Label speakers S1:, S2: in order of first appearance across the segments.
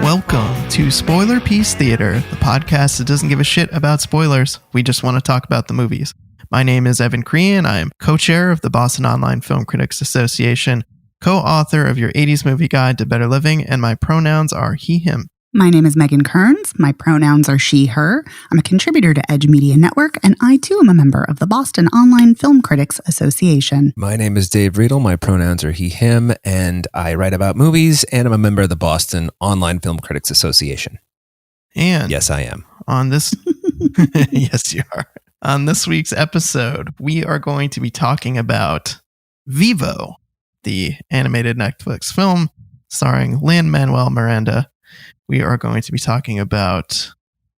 S1: Welcome to Spoiler Piece Theater, the podcast that doesn't give a shit about spoilers. We just want to talk about the movies. My name is Evan Crean. I am co-chair of the Boston Online Film Critics Association, co-author of your 80s movie guide to better living, and my pronouns are he, him.
S2: My name is Megan Kearns. My pronouns are she, her. I'm a contributor to Edge Media Network, and I too am a member of the Boston Online Film Critics Association.
S3: My name is Dave Riedel. My pronouns are he, him, and I write about movies, and I'm a member of the Boston Online Film Critics Association.
S1: And
S3: yes, I am.
S1: On this, yes, you are. On this week's episode, we are going to be talking about Vivo, the animated Netflix film starring Lin-Manuel Miranda. We are going to be talking about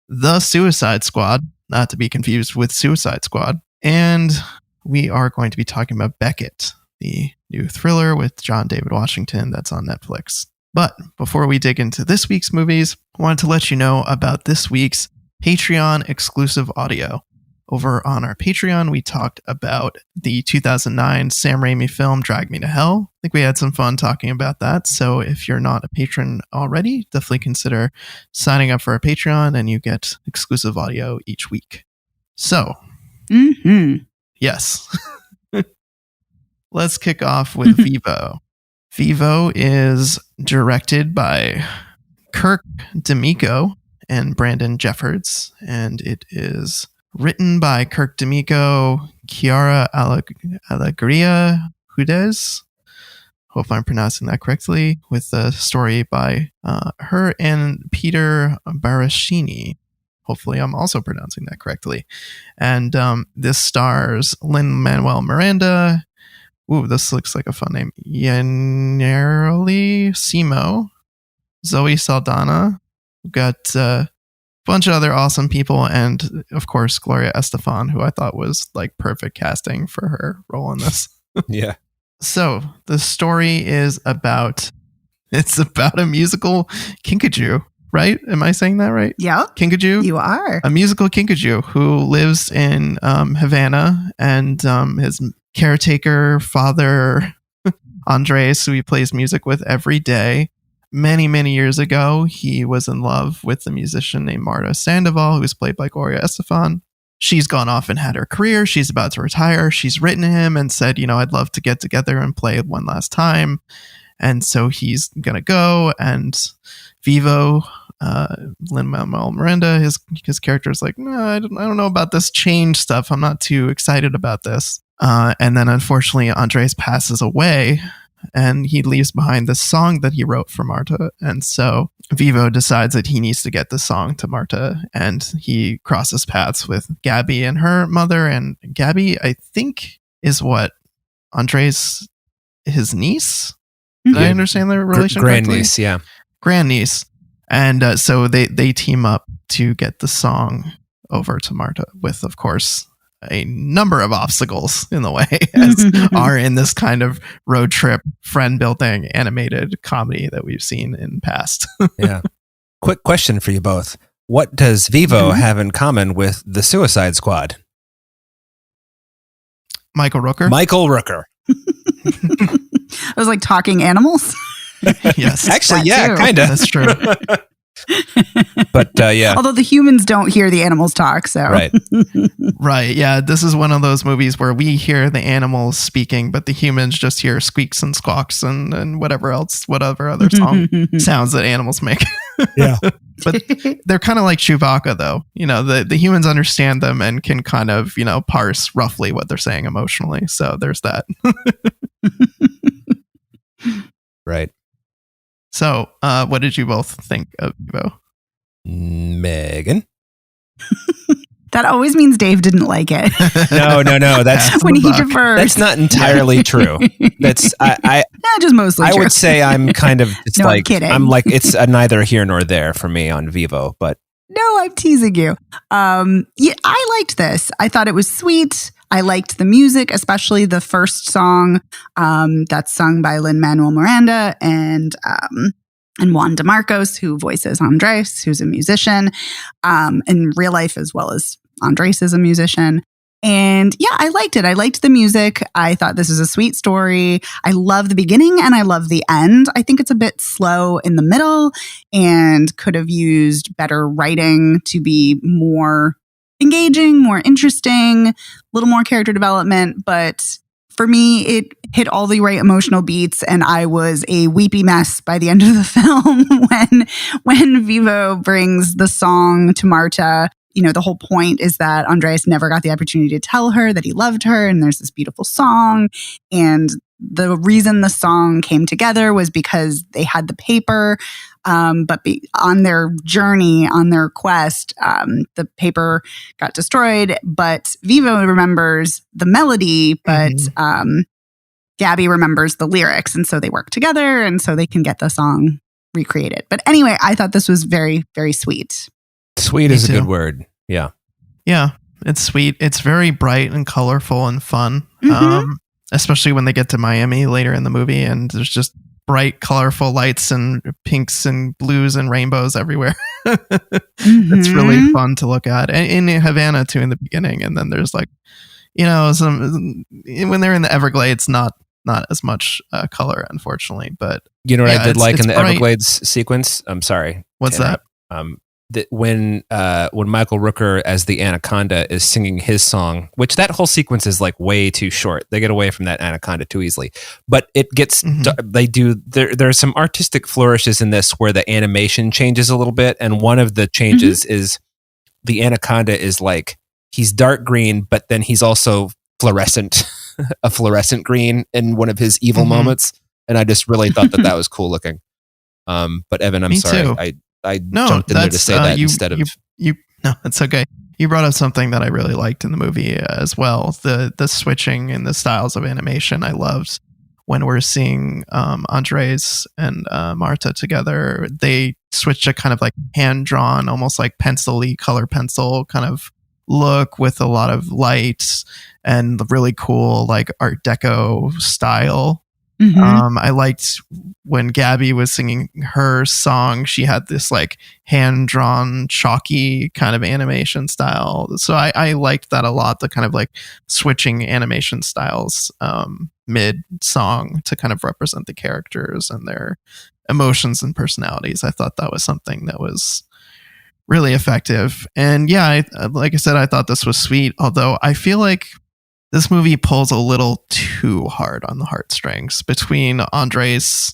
S1: The Suicide Squad, not to be confused with Suicide Squad. And we are going to be talking about Beckett, the new thriller with John David Washington that's on Netflix. But before we dig into this week's movies, I wanted to let you know about this week's Patreon exclusive audio. Over on our Patreon, we talked about the 2009 Sam Raimi film, Drag Me to Hell. I think we had some fun talking about that. So if you're not a patron already, definitely consider signing up for our Patreon and you get exclusive audio each week. So, yes. Let's kick off with Vivo. Vivo is directed by Kirk D'Amico and Brandon Jeffords, and it is written by Kirk D'Amico, Chiara Alegria Hudes. Hope I'm pronouncing that correctly. With a story by her and Peter Barashini. Hopefully I'm also pronouncing that correctly. And this stars Lin-Manuel Miranda. Ooh, this looks like a fun name. Yanirli Simo. Zoe Saldana. We've got bunch of other awesome people, and of course Gloria Estefan, who I thought was like perfect casting for her role in this.
S3: Yeah.
S1: So the story is about a musical kinkajou, right? Am I saying that right?
S2: Yeah.
S1: Kinkajou?
S2: You are.
S1: A musical kinkajou who lives in Havana, and his caretaker father, Andres, who he plays music with every day. Many, many years ago, he was in love with a musician named Marta Sandoval, who was played by Gloria Estefan. She's gone off and had her career. She's about to retire. She's written to him and said, I'd love to get together and play one last time. And so he's going to go. And Vivo, Lin-Manuel Miranda, his character is like, no, I don't know about this change stuff. I'm not too excited about this. And then unfortunately, Andres passes away. And he leaves behind this song that he wrote for Marta. And so Vivo decides that he needs to get the song to Marta. And he crosses paths with Gabby and her mother. And Gabby, I think, is what? Andres, his niece? Did I understand their relation correctly?
S3: Grandniece, yeah.
S1: Grandniece. And so they team up to get the song over to Marta with, of course, a number of obstacles in the way, as are in this kind of road trip, friend building animated comedy that we've seen in past.
S3: Yeah. Quick question for you both. What does Vivo have in common with the Suicide Squad?
S1: Michael Rooker.
S2: I was like talking animals.
S1: Yes.
S3: Actually, yeah, kind of.
S1: That's true.
S3: But yeah.
S2: Although the humans don't hear the animals talk, so.
S3: Right.
S1: Right. Yeah. This is one of those movies where we hear the animals speaking, but the humans just hear squeaks and squawks and whatever other sounds that animals make.
S3: Yeah.
S1: But they're kind of like Chewbacca, though. The humans understand them and can kind of, parse roughly what they're saying emotionally. So there's that.
S3: Right.
S1: So, what did you both think of Vivo?
S3: Megan?
S2: That always means Dave didn't like it.
S3: No. That's
S2: when he defers.
S3: That's not entirely true. That's
S2: just mostly true.
S3: I would say I'm kind of. It's
S2: no,
S3: like
S2: I'm kidding.
S3: I'm like it's a neither here nor there for me on Vivo, but
S2: no, I'm teasing you. Yeah, I liked this. I thought it was sweet. I liked the music, especially the first song that's sung by Lin-Manuel Miranda and Juan DeMarcos, who voices Andres, who's a musician in real life as well as Andres is a musician. And yeah, I liked it. I liked the music. I thought this was a sweet story. I love the beginning and I love the end. I think it's a bit slow in the middle and could have used better writing to be more engaging, more interesting, a little more character development. But for me, it hit all the right emotional beats, and I was a weepy mess by the end of the film when Vivo brings the song to Marta. You know, the whole point is that Andres never got the opportunity to tell her that he loved her, and there's this beautiful song. And the reason the song came together was because they had the paper, but on their journey, on their quest, the paper got destroyed. But Vivo remembers the melody, but Gabby remembers the lyrics, and so they work together, and so they can get the song recreated. But anyway, I thought this was very, very sweet.
S3: Sweet is a good word. Yeah.
S1: Yeah, it's sweet. It's very bright and colorful and fun, especially when they get to Miami later in the movie, and there's just bright, colorful lights and pinks and blues and rainbows everywhere. It's really fun to look at. And in Havana, too, in the beginning. And then there's like, you know, when they're in the Everglades, not as much color, unfortunately. But
S3: you know what I did like in the bright Everglades sequence? I'm sorry.
S1: What's that?
S3: That when Michael Rooker as the anaconda is singing his song, which that whole sequence is like way too short. They get away from that anaconda too easily. But it gets there are some artistic flourishes in this where the animation changes a little bit, and one of the changes is the anaconda is like he's dark green, but then he's also fluorescent, a fluorescent green in one of his evil moments, and I just really thought that was cool looking. But Evan, I'm sorry.
S1: Too.
S3: I jumped in there to say that instead of
S1: you. No, it's okay. You brought up something that I really liked in the movie as well. The switching and the styles of animation I loved when we're seeing Andres and Marta together. They switch to kind of like hand drawn, almost like pencil-y, color pencil kind of look with a lot of lights and the really cool like Art Deco style. I liked when Gabby was singing her song, she had this like hand-drawn chalky kind of animation style. So I liked that a lot, the kind of like switching animation styles mid-song to kind of represent the characters and their emotions and personalities. I thought that was something that was really effective. And yeah, like I said, I thought this was sweet, although I feel like this movie pulls a little too hard on the heartstrings between Andres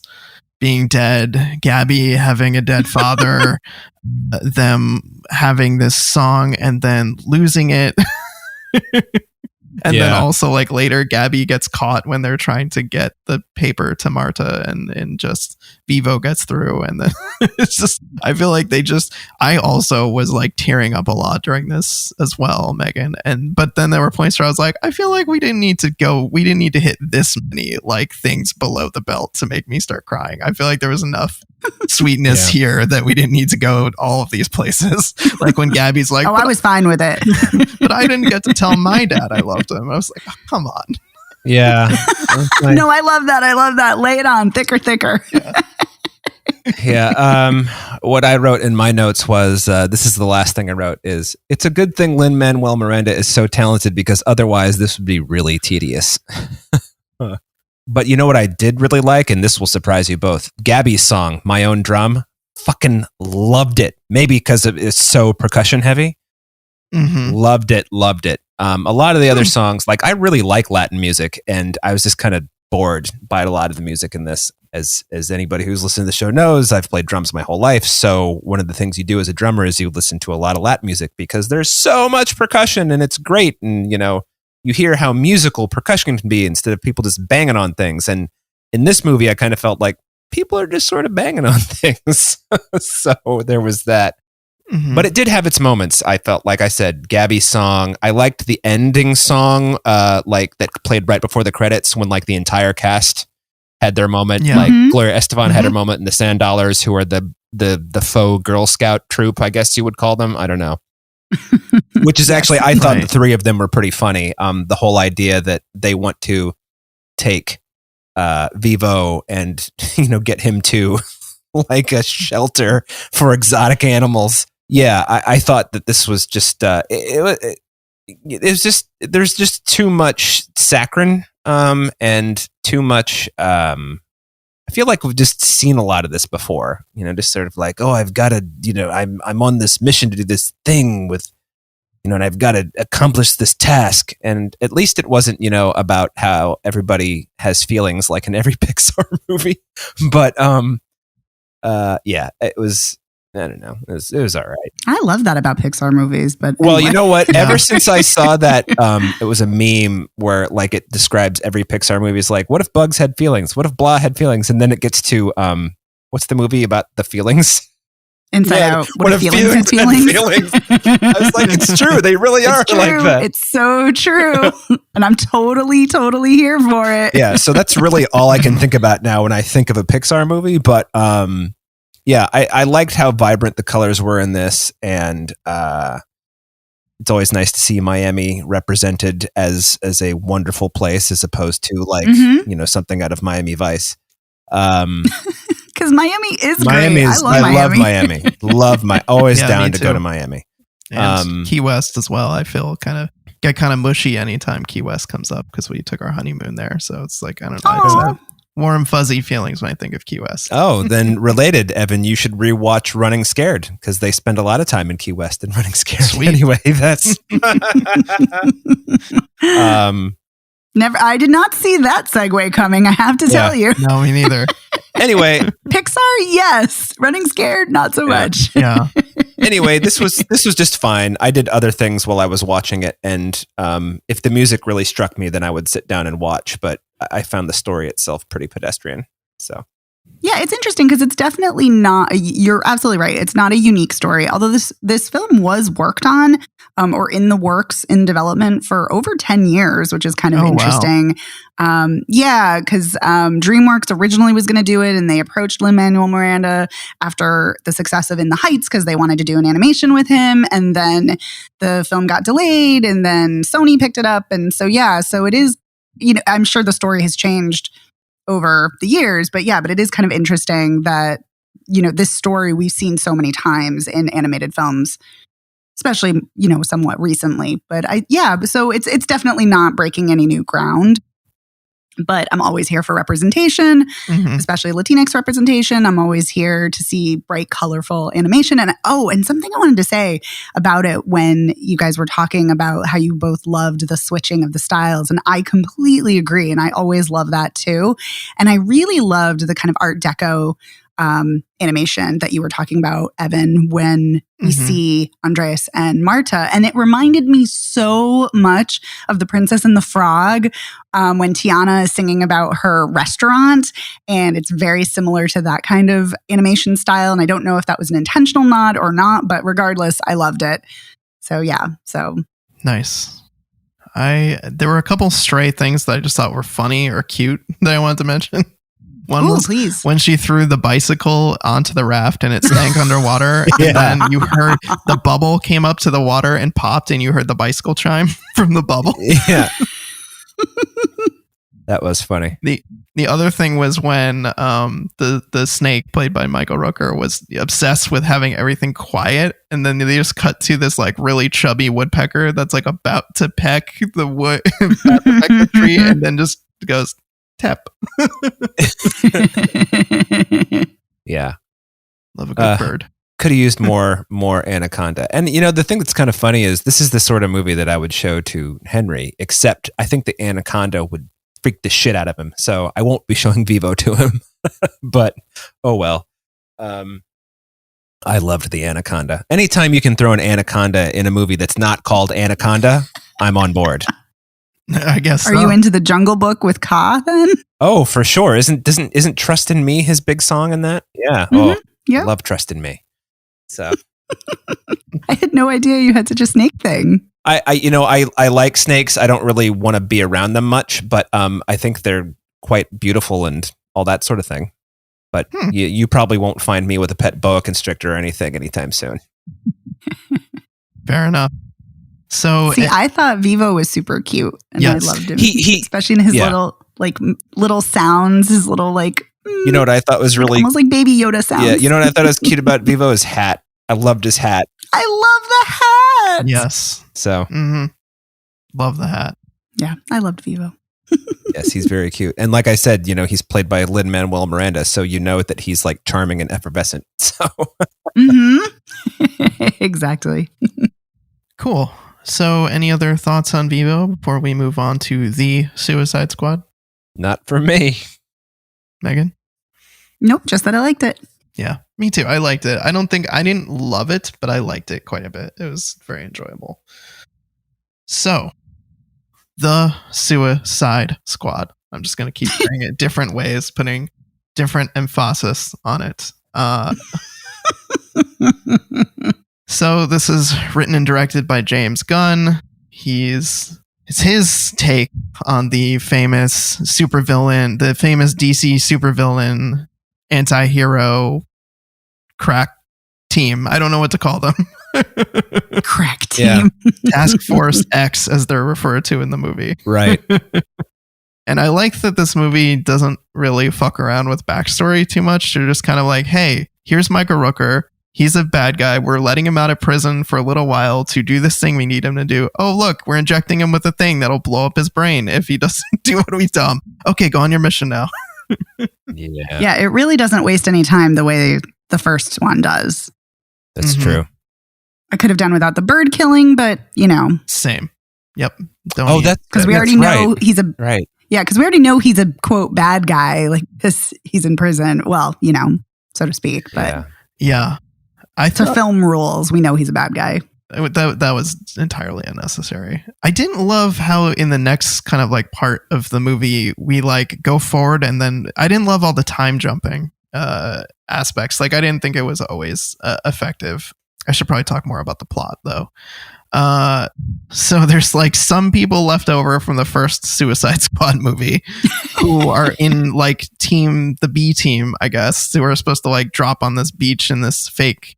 S1: being dead, Gabby having a dead father, them having this song and then losing it. And then also like later Gabby gets caught when they're trying to get the paper to Marta and just Vivo gets through. And then it's just, I feel like I also was like tearing up a lot during this as well, Megan. But then there were points where I was like, I feel like we didn't need to hit this many like things below the belt to make me start crying. I feel like there was enough sweetness here that we didn't need to go all of these places. Like when Gabby's like,
S2: I was fine with it.
S1: But I didn't get to tell my dad I loved him. I was like, oh, come on.
S3: Yeah.
S2: No, I love that. I love that. Lay it on thicker.
S3: Yeah. What I wrote in my notes was, this is the last thing I wrote is, it's a good thing Lin-Manuel Miranda is so talented because otherwise this would be really tedious. But you know what I did really like, and this will surprise you both. Gabby's song, My Own Drum, fucking loved it. Maybe because it's so percussion heavy. Loved it. A lot of the other songs, like I really like Latin music, and I was just kind of bored by a lot of the music in this. As anybody who's listened to the show knows, I've played drums my whole life. So one of the things you do as a drummer is you listen to a lot of Latin music because there's so much percussion and it's great. And, you know, you hear how musical percussion can be instead of people just banging on things. And in this movie, I kind of felt like people are just sort of banging on things. So there was that. But it did have its moments. I felt, like I said, Gabby's song. I liked the ending song, like that played right before the credits when like the entire cast had their moment.
S1: Yeah.
S3: Like Gloria Estefan had her moment, and the Sand Dollars, who are the faux Girl Scout troop, I guess you would call them. I don't know. Which is actually, I thought the three of them were pretty funny. The whole idea that they want to take Vivo and, you know, get him to like a shelter for exotic animals. Yeah, I thought that this was just, there's just too much saccharine and too much. I feel like we've just seen a lot of this before. Just sort of like, I've got to, I'm on this mission to do this thing with, and I've got to accomplish this task. And at least it wasn't, about how everybody has feelings like in every Pixar movie. But it was. I don't know. It was all right.
S2: I love that about Pixar movies, but
S3: well,
S2: anyway.
S3: you know what? Ever since I saw that, it was a meme where like it describes every Pixar movie. It's like, what if bugs had feelings? What if blah had feelings? And then it gets to what's the movie about the feelings?
S2: Inside Out. What if feelings had feelings?
S3: I was like, it's true. They really are like that.
S2: It's so true. And I'm totally here for it.
S3: Yeah. So that's really all I can think about now when I think of a Pixar movie. But yeah, I liked how vibrant the colors were in this, and it's always nice to see Miami represented as a wonderful place as opposed to like something out of Miami Vice.
S2: Because Miami is
S3: Miami
S2: great.
S3: Is, I love Miami. Love my always down to
S1: too.
S3: go to Miami.
S1: And Key West as well. I feel get kind of mushy anytime Key West comes up because we took our honeymoon there. So it's like, I don't know. I have warm, fuzzy feelings when I think of Key West.
S3: Oh, then related, Evan, you should rewatch Running Scared because they spend a lot of time in Key West and Running Scared.
S1: Sweet.
S3: Anyway, that's
S2: Never. I did not see that segue coming. I have to tell you.
S1: No, me neither.
S3: Anyway,
S2: Pixar, yes. Running Scared, not so much.
S1: Yeah.
S3: Anyway, this was just fine. I did other things while I was watching it, and if the music really struck me, then I would sit down and watch. But I found the story itself pretty pedestrian. So.
S2: Yeah, it's interesting because it's definitely not. You're absolutely right. It's not a unique story. Although this film was worked on or in the works in development for over 10 years, which is kind of interesting. Wow. Because DreamWorks originally was going to do it, and they approached Lin-Manuel Miranda after the success of In the Heights because they wanted to do an animation with him, and then the film got delayed, and then Sony picked it up, and so it is. I'm sure the story has changed over the years, but it is kind of interesting that, this story we've seen so many times in animated films, especially, somewhat recently, but so it's definitely not breaking any new ground, but I'm always here for representation, especially Latinx representation. I'm always here to see bright, colorful animation. And something I wanted to say about it when you guys were talking about how you both loved the switching of the styles. And I completely agree. And I always love that too. And I really loved the kind of Art Deco animation that you were talking about, Evan, when we see Andres and Marta. And it reminded me so much of The Princess and the Frog when Tiana is singing about her restaurant. And it's very similar to that kind of animation style. And I don't know if that was an intentional nod or not, but regardless, I loved it. So,
S1: Nice. There were a couple stray things that I just thought were funny or cute that I wanted to mention. One was when she threw the bicycle onto the raft and it sank underwater. And then you heard the bubble came up to the water and popped, and you heard the bicycle chime from the bubble.
S3: Yeah. That was funny.
S1: The other thing was when the snake played by Michael Rooker was obsessed with having everything quiet, and then they just cut to this like really chubby woodpecker that's like about to peck the wood, about to peck the tree, and then just goes tap.
S3: Yeah,
S1: love a good bird.
S3: Could have used more Anaconda. And the thing that's kind of funny is this is the sort of movie that I would show to Henry, except I think the Anaconda would freak the shit out of him. So I won't be showing Vivo to him. But oh well. I loved the Anaconda. Anytime you can throw an Anaconda in a movie that's not called Anaconda, I'm on board.
S1: I guess.
S2: Are you into the Jungle Book with Ka then?
S3: Oh, for sure. Isn't Trust in Me his big song in that? Yeah. I love Trust in Me. So
S2: I had no idea you had such a snake thing.
S3: I like snakes. I don't really want to be around them much, but I think they're quite beautiful and all that sort of thing. But you probably won't find me with a pet boa constrictor or anything anytime soon.
S1: Fair enough. So
S2: I thought Vivo was super cute, and I loved him. He especially in his little sounds, his little like.
S3: You know what I thought was really
S2: almost like Baby Yoda sounds.
S3: Yeah, you know what I thought was cute about Vivo? His hat. I loved his hat.
S2: I love the hat.
S1: Yes.
S3: So
S1: Love the hat.
S2: Yeah, I loved Vivo.
S3: Yes, he's very cute. And like I said, he's played by Lin-Manuel Miranda, so you know that he's like charming and effervescent. So
S2: Exactly.
S1: Cool. So any other thoughts on Vivo before we move on to the Suicide Squad?
S3: not for me.
S1: Megan?
S2: Nope, just that I liked it.
S1: Yeah, me too. I liked it. I didn't love it, but I liked it quite a bit. It was very enjoyable. So, the Suicide Squad. I'm just going to keep saying it different ways, putting different emphasis on it. So this is written and directed by James Gunn. It's his take on the famous supervillain, the famous DC supervillain anti-hero crack team. I don't know what to call them.
S2: Crack team.
S3: Yeah.
S1: Task Force X, as they're referred to in the movie.
S3: Right.
S1: And I like that this movie doesn't really fuck around with backstory too much. They're just kind of like, hey, here's Michael Rooker. He's a bad guy. We're letting him out of prison for a little while to do this thing we need him to do. Oh, look, we're injecting him with a thing that'll blow up his brain if he doesn't do what we tell him. Okay, go on your mission now.
S2: Yeah, it really doesn't waste any time the way the first one does.
S3: That's true.
S2: I could have done without the bird killing, but
S1: Same. Yep.
S3: That's
S2: because we already know he's a
S3: right.
S2: Yeah, because we already know he's a quote bad guy. Like this, he's in prison. Well, so to speak. But
S1: yeah.
S2: To film rules, we know he's a bad guy.
S1: That was entirely unnecessary. I didn't love how in the next kind of like part of the movie we like go forward, and then I didn't love all the time jumping aspects. Like I didn't think it was always effective. I should probably talk more about the plot though. So there's like some people left over from the first Suicide Squad movie who are in like the B team, I guess, who are supposed to like drop on this beach in this fake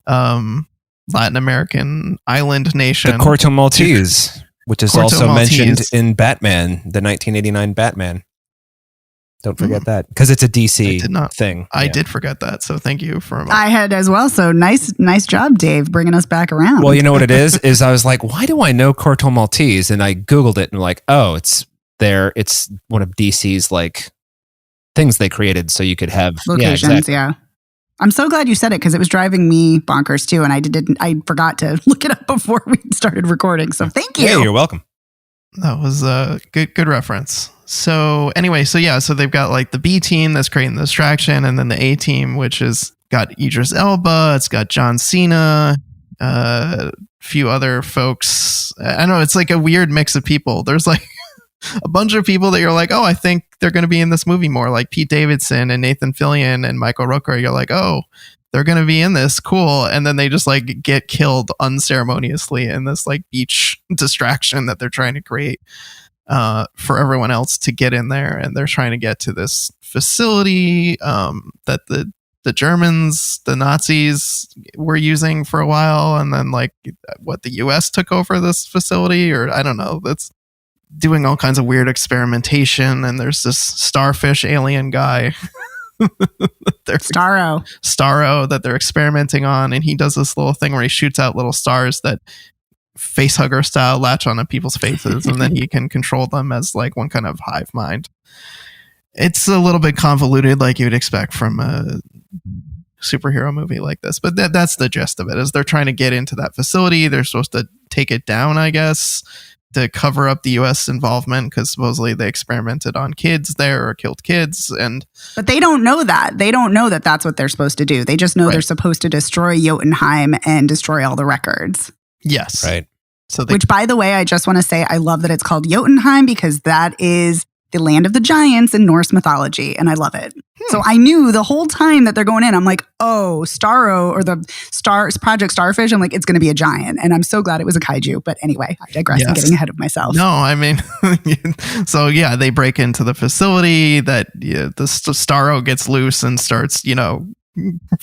S1: Latin American island nation.
S3: The Corto Maltese, which is also mentioned in Batman, the 1989 Batman. Don't forget that, because it's a DC thing.
S1: I did forget that, so thank you for.
S2: I had as well. So nice job, Dave, bringing us back around.
S3: Well, you know what it is I was like, why do I know Corto Maltese? And I Googled it and like, oh, it's one of DC's like things they created so you could have
S2: locations. Yeah. I'm so glad you said it because it was driving me bonkers too, and I forgot to look it up before we started recording. So thank you.
S3: Yeah, you're welcome.
S1: That was a good reference. So anyway, so they've got like the B team that's creating the distraction, and then the A team, which has got Idris Elba, it's got John Cena, a few other folks. I know it's like a weird mix of people. There's like a bunch of people that you're like, oh, I think they're going to be in this movie more, like Pete Davidson and Nathan Fillion and Michael Rooker. You're like, oh, they're going to be in this, cool. And then they just like get killed unceremoniously in this like beach distraction that they're trying to create for everyone else to get in there. And they're trying to get to this facility that the Germans, the Nazis were using for a while. And then like what the US took over this facility, or I don't know, that's doing all kinds of weird experimentation. And there's this starfish alien guy Starro that they're experimenting on, and he does this little thing where he shoots out little stars that face hugger style latch onto people's faces, and then he can control them as like one kind of hive mind. It's a little bit convoluted, like you'd expect from a superhero movie like this, but that's the gist of it. Is they're trying to get into that facility. They're supposed to take it down, I guess, to cover up the U.S. involvement, because supposedly they experimented on kids there or killed kids. But
S2: they don't know that. They don't know that that's what they're supposed to do. They just know they're supposed to destroy Jotunheim and destroy all the records.
S1: Yes.
S3: Right.
S2: Which, by the way, I just want to say I love that it's called Jotunheim, because that is the land of the giants in Norse mythology, and I love it. So I knew the whole time that they're going in, I'm like, oh, Starro, or the Project Starfish, I'm like, it's going to be a giant, and I'm so glad it was a kaiju. But anyway, I digress. Yes. I'm getting ahead of myself.
S1: No, I mean, so yeah, they break into the facility that the Starro gets loose and starts,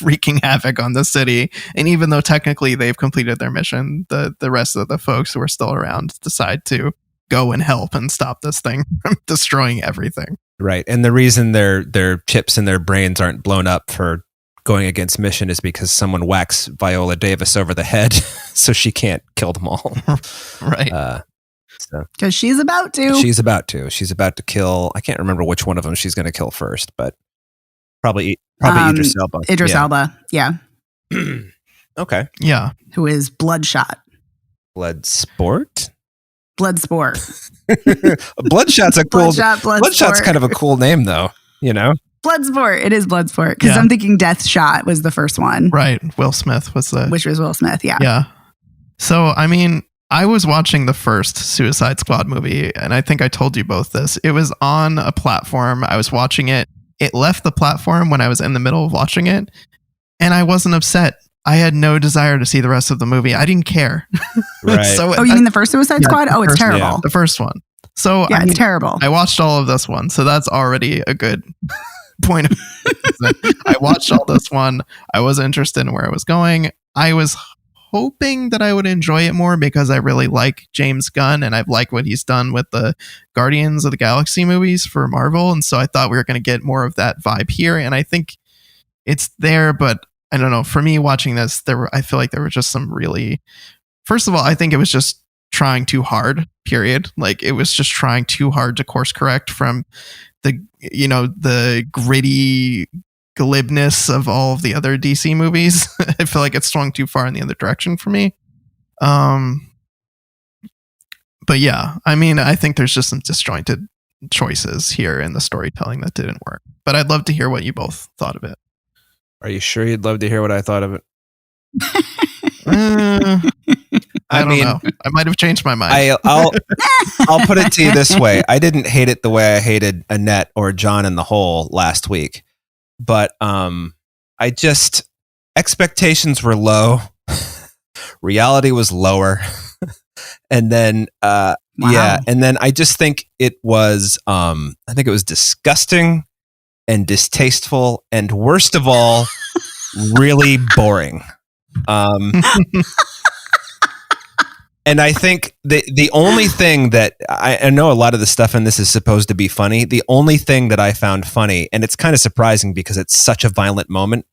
S1: wreaking havoc on the city. And even though technically they've completed their mission, the rest of the folks who are still around decide to go and help and stop this thing from destroying everything.
S3: Right. And the reason their chips in their brains aren't blown up for going against mission is because someone whacks Viola Davis over the head so she can't kill them all.
S1: Right.
S3: So
S2: Because she's about to.
S3: she's about to kill. I can't remember which one of them she's going to kill first, but probably Idris Elba.
S2: Idris Elba, yeah.
S3: Okay.
S1: Yeah.
S2: Who is Bloodshot.
S3: Bloodsport?
S2: Bloodsport.
S3: Bloodshot's a cool. Bloodshot's
S2: Bloodsport.
S3: kind of a cool name, though. You know.
S2: Bloodsport. It is Bloodsport because
S1: Yeah.
S2: I'm thinking Death Shot was the first one,
S1: Right. Will Smith was the.
S2: which was Will Smith. Yeah.
S1: Yeah. So, I mean, I was watching the first Suicide Squad movie, and I think I told you both this. It was on a platform. I was watching it. It left the platform when I was in the middle of watching it, and I wasn't upset. I had no desire to see the rest of the movie. I didn't care.
S3: Right.
S1: So
S2: Oh, you mean the first Suicide Squad?
S1: the
S2: Oh, it's
S1: first-
S2: terrible.
S3: yeah.
S1: the first one. So,
S2: Yeah,
S1: I mean,
S2: it's terrible.
S1: I watched all of this one, so that's already a good point of I watched all this one. I was interested in where it was going. I was hoping that I would enjoy it more because I really like James Gunn and I've liked what he's done with the Guardians of the Galaxy movies for Marvel, and so I thought we were going to get more of that vibe here, and I think it's there, but I don't know. For me, watching this, I feel like there were just some really. First of all, I think it was just trying too hard. Period. Like it was just trying too hard to course correct from the gritty glibness of all of the other DC movies. I feel like it swung too far in the other direction for me. But yeah, I mean, I think there's just some disjointed choices here in the storytelling that didn't work. But I'd love to hear what you both thought of it.
S3: Are you sure you'd love to hear what I thought of it?
S1: I don't know. I might have changed my mind.
S3: I'll put it to you this way. I didn't hate it the way I hated Annette or John in the Hole last week, but expectations were low. Reality was lower. And then, yeah. And then I just think it was disgusting and distasteful and worst of all, really boring. And I think the only thing that I know a lot of the stuff in this is supposed to be funny. The only thing that I found funny, and it's kind of surprising because it's such a violent moment,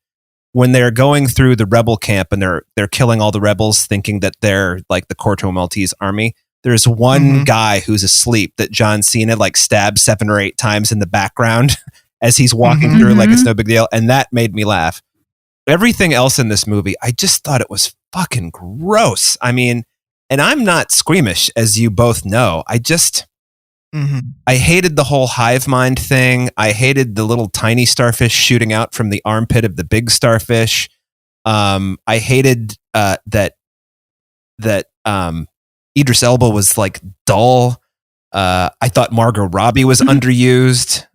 S3: when they're going through the rebel camp and they're killing all the rebels thinking that they're like the Corto Maltese army. There's one guy who's asleep that John Cena like stabs 7 or 8 times in the background as he's walking through like it's no big deal. And that made me laugh. Everything else in this movie, I just thought it was fucking gross. I mean, and I'm not squeamish, as you both know. I hated the whole hive mind thing. I hated the little tiny starfish shooting out from the armpit of the big starfish. I hated that Idris Elba was like dull. I thought Margot Robbie was underused.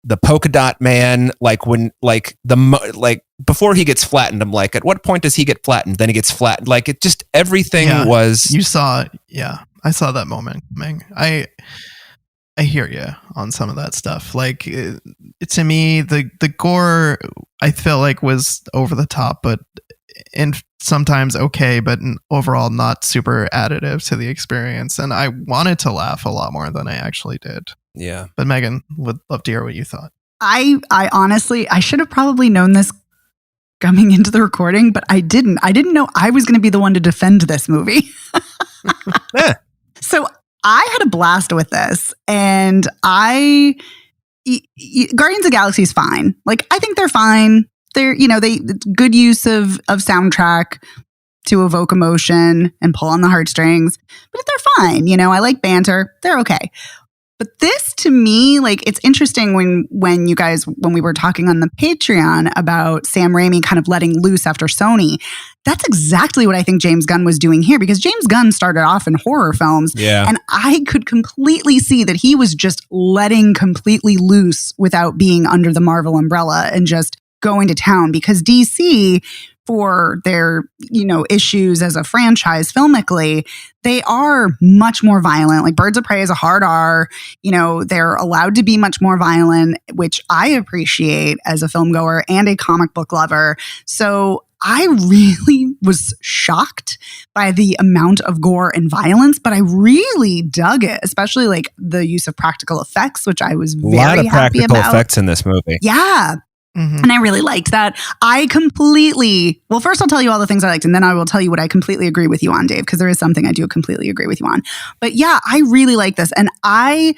S3: The polka dot man, before he gets flattened, I'm like, at what point does he get flattened? Then he gets flattened. Like it just everything was.
S1: You saw, I saw that moment coming. I hear you on some of that stuff. Like to me, the gore I felt like was over the top, but and sometimes okay, but overall not super additive to the experience. And I wanted to laugh a lot more than I actually did.
S3: Yeah.
S1: But Megan, would love to hear what you thought.
S2: I honestly, I should have probably known this coming into the recording, but I didn't. I didn't know I was going to be the one to defend this movie.
S3: Yeah.
S2: So I had a blast with this, and Guardians of the Galaxy is fine. Like, I think they're fine. They're, good use of soundtrack to evoke emotion and pull on the heartstrings, but they're fine. I like banter. They're okay. But this, to me, like, it's interesting when we were talking on the Patreon about Sam Raimi kind of letting loose after Sony. That's exactly what I think James Gunn was doing here, because James Gunn started off in horror films.
S3: Yeah.
S2: And I could completely see that he was just letting completely loose without being under the Marvel umbrella and just going to town, because DC, for their, issues as a franchise filmically, they are much more violent. Like Birds of Prey is a hard R. They're allowed to be much more violent, which I appreciate as a film goer and a comic book lover. So I really was shocked by the amount of gore and violence, but I really dug it, especially like the use of practical effects, which I was very happy about.
S3: A lot of practical effects in this movie.
S2: Yeah. And I really liked that. First I'll tell you all the things I liked, and then I will tell you what I completely agree with you on, Dave, because there is something I do completely agree with you on. But yeah, I really like this. And I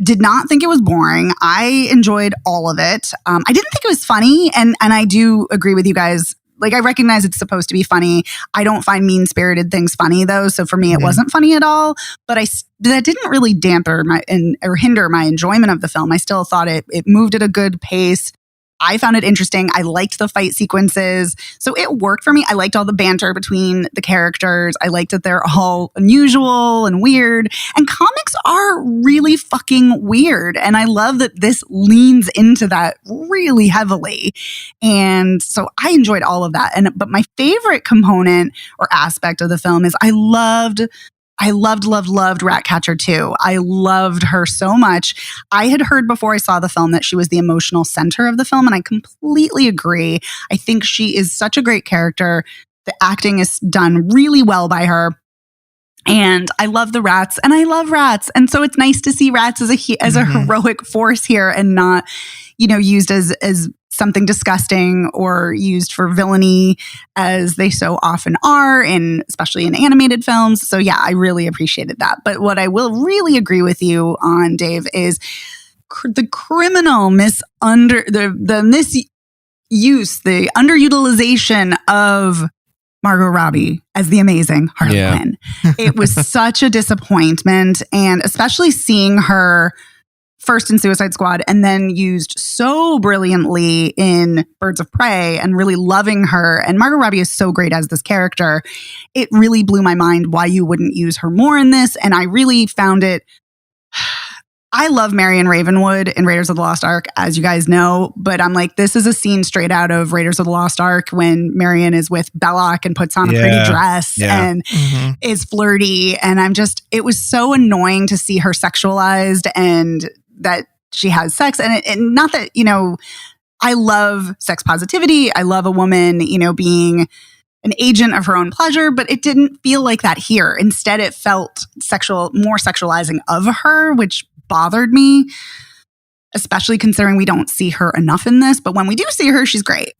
S2: did not think it was boring. I enjoyed all of it. I didn't think it was funny. And I do agree with you guys. Like, I recognize it's supposed to be funny. I don't find mean-spirited things funny, though. So for me, it wasn't funny at all. But that didn't really damper or hinder my enjoyment of the film. I still thought it moved at a good pace. I found it interesting. I liked the fight sequences. So it worked for me. I liked all the banter between the characters. I liked that they're all unusual and weird. And comics are really fucking weird. And I love that this leans into that really heavily. And so I enjoyed all of that. But my favorite component or aspect of the film is I loved Ratcatcher 2. I loved her so much. I had heard before I saw the film that she was the emotional center of the film, and I completely agree. I think she is such a great character. The acting is done really well by her. And I love the rats, and I love rats. And so it's nice to see rats as a heroic force here, and not, used as something disgusting or used for villainy as they so often are, especially in animated films. So yeah, I really appreciated that. But what I will really agree with you on, Dave, is the criminal the misuse, the underutilization of Margot Robbie as the amazing Harley Quinn. It was such a disappointment, and especially seeing her first in Suicide Squad and then used so brilliantly in Birds of Prey, and really loving her. And Margot Robbie is so great as this character. It really blew my mind why you wouldn't use her more in this. And I really found it. I love Marion Ravenwood in Raiders of the Lost Ark, as you guys know, but I'm like, this is a scene straight out of Raiders of the Lost Ark when Marion is with Belloc and puts on a pretty dress and is flirty. And it was so annoying to see her sexualized and that she has sex. And not that, I love sex positivity. I love a woman, being an agent of her own pleasure, but it didn't feel like that here. Instead, it felt more sexualizing of her, which bothered me, especially considering we don't see her enough in this. But when we do see her, she's great.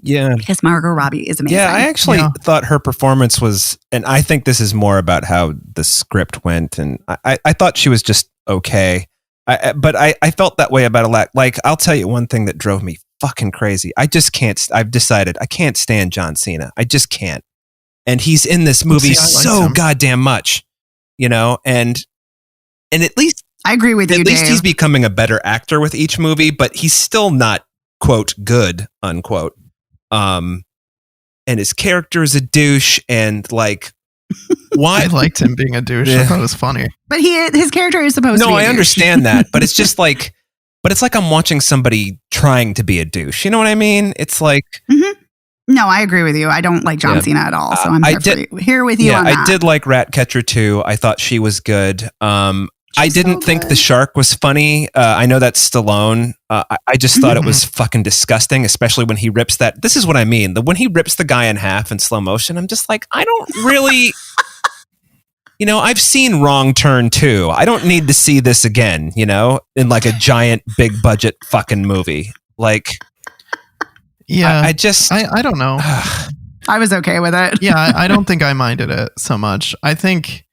S3: Yeah.
S2: Because Margot Robbie is amazing.
S3: Yeah, I actually thought her performance was, and I think this is more about how the script went, and I thought she was just okay. But I felt that way about a lot. Like, I'll tell you one thing that drove me fucking crazy. I've decided I can't stand John Cena. I just can't. And he's in this movie so goddamn much, and at least
S2: I agree with you,
S3: at least
S2: Dave.
S3: he's becoming a better actor with each movie, but he's still not, quote, good, unquote. And his character is a douche, and like, why?
S1: I liked him being a douche. I thought it was funny.
S2: But his character is supposed to be a douche.
S3: No, I understand that, but it's just like, it's like I'm watching somebody trying to be a douche. You know what I mean? It's like,
S2: No, I agree with you. I don't like John Cena at all, so I'm here with you on that.
S3: I did like Ratcatcher 2. I thought she was good. I didn't think the shark was funny. I know that's Stallone. I just thought it was fucking disgusting, especially when he rips that. This is what I mean. When he rips the guy in half in slow motion, I'm just like, I don't really, I've seen Wrong Turn 2. I don't need to see this again, in like a giant, big budget fucking movie. Like,
S1: yeah,
S3: I
S1: don't know.
S2: I was okay with it.
S1: Yeah, I don't think I minded it so much. I think.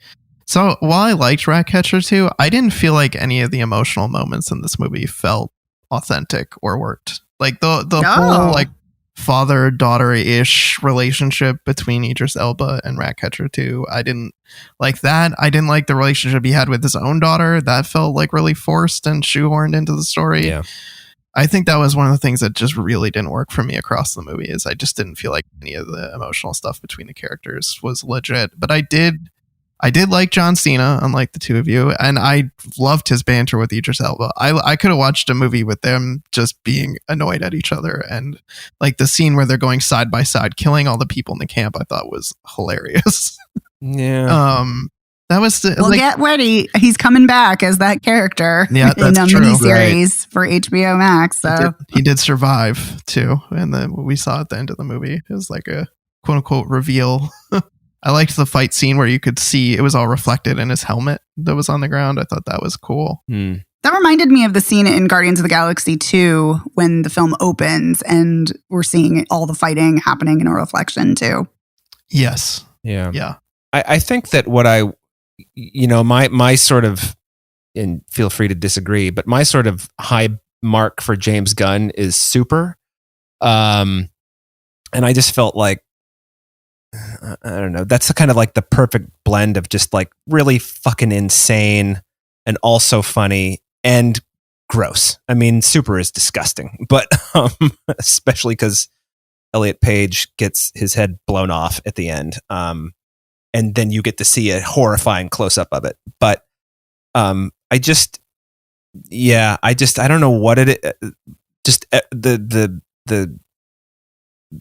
S1: So while I liked Ratcatcher 2, I didn't feel like any of the emotional moments in this movie felt authentic or worked. Like the whole like father-daughter-ish relationship between Idris Elba and Ratcatcher 2, I didn't like that. I didn't like the relationship he had with his own daughter. That felt like really forced and shoehorned into the story. Yeah. I think that was one of the things that just really didn't work for me across the movie, is I just didn't feel like any of the emotional stuff between the characters was legit. But I did like John Cena, unlike the two of you, and I loved his banter with Idris Elba. I could have watched a movie with them just being annoyed at each other, and like the scene where they're going side by side, killing all the people in the camp, I thought was hilarious.
S3: Yeah.
S1: That was
S2: get ready. He's coming back as that character in the miniseries for HBO Max. So
S1: he did survive too, and then we saw at the end of the movie, it was like a quote unquote reveal. I liked the fight scene where you could see it was all reflected in his helmet that was on the ground. I thought that was cool.
S2: That reminded me of the scene in Guardians of the Galaxy 2 when the film opens and we're seeing all the fighting happening in a reflection too.
S1: Yes.
S3: Yeah.
S1: Yeah.
S3: I think that what my sort of, and feel free to disagree, but my sort of high mark for James Gunn is Super. And I just felt like, I don't know, that's kind of like the perfect blend of just like really fucking insane and also funny and gross. I mean, Super is disgusting, but especially because Elliot Page gets his head blown off at the end. And then you get to see a horrifying close up of it. But I don't know what it is. Just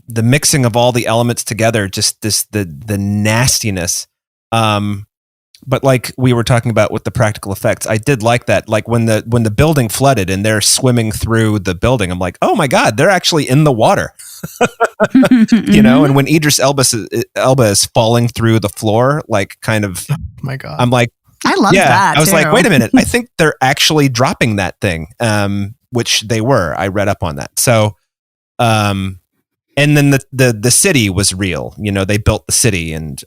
S3: the mixing of all the elements together, just the nastiness. But like we were talking about with the practical effects, I did like that. Like when the building flooded and they're swimming through the building, I'm like, oh my God, they're actually in the water. You know, and when Idris Elba is falling through the floor, like kind of,
S1: Oh my God.
S3: I'm like,
S2: I love that.
S3: I was
S2: too.
S3: like, wait a minute, I think they're actually dropping that thing, which they were. I read up on that. So, and then the city was real. You know, they built the city and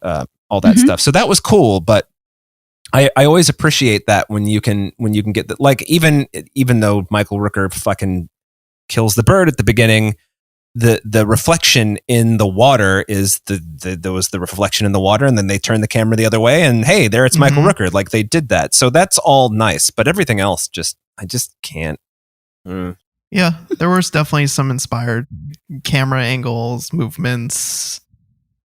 S3: all that stuff. So that was cool, but I always appreciate that when you can get that, like even though Michael Rooker fucking kills the bird at the beginning, the reflection in the water is there was the reflection in the water, and then they turn the camera the other way, and hey, there it's Michael Rooker. Like they did that, so that's all nice. But everything else, I just can't.
S1: Yeah, there was definitely some inspired camera angles, movements,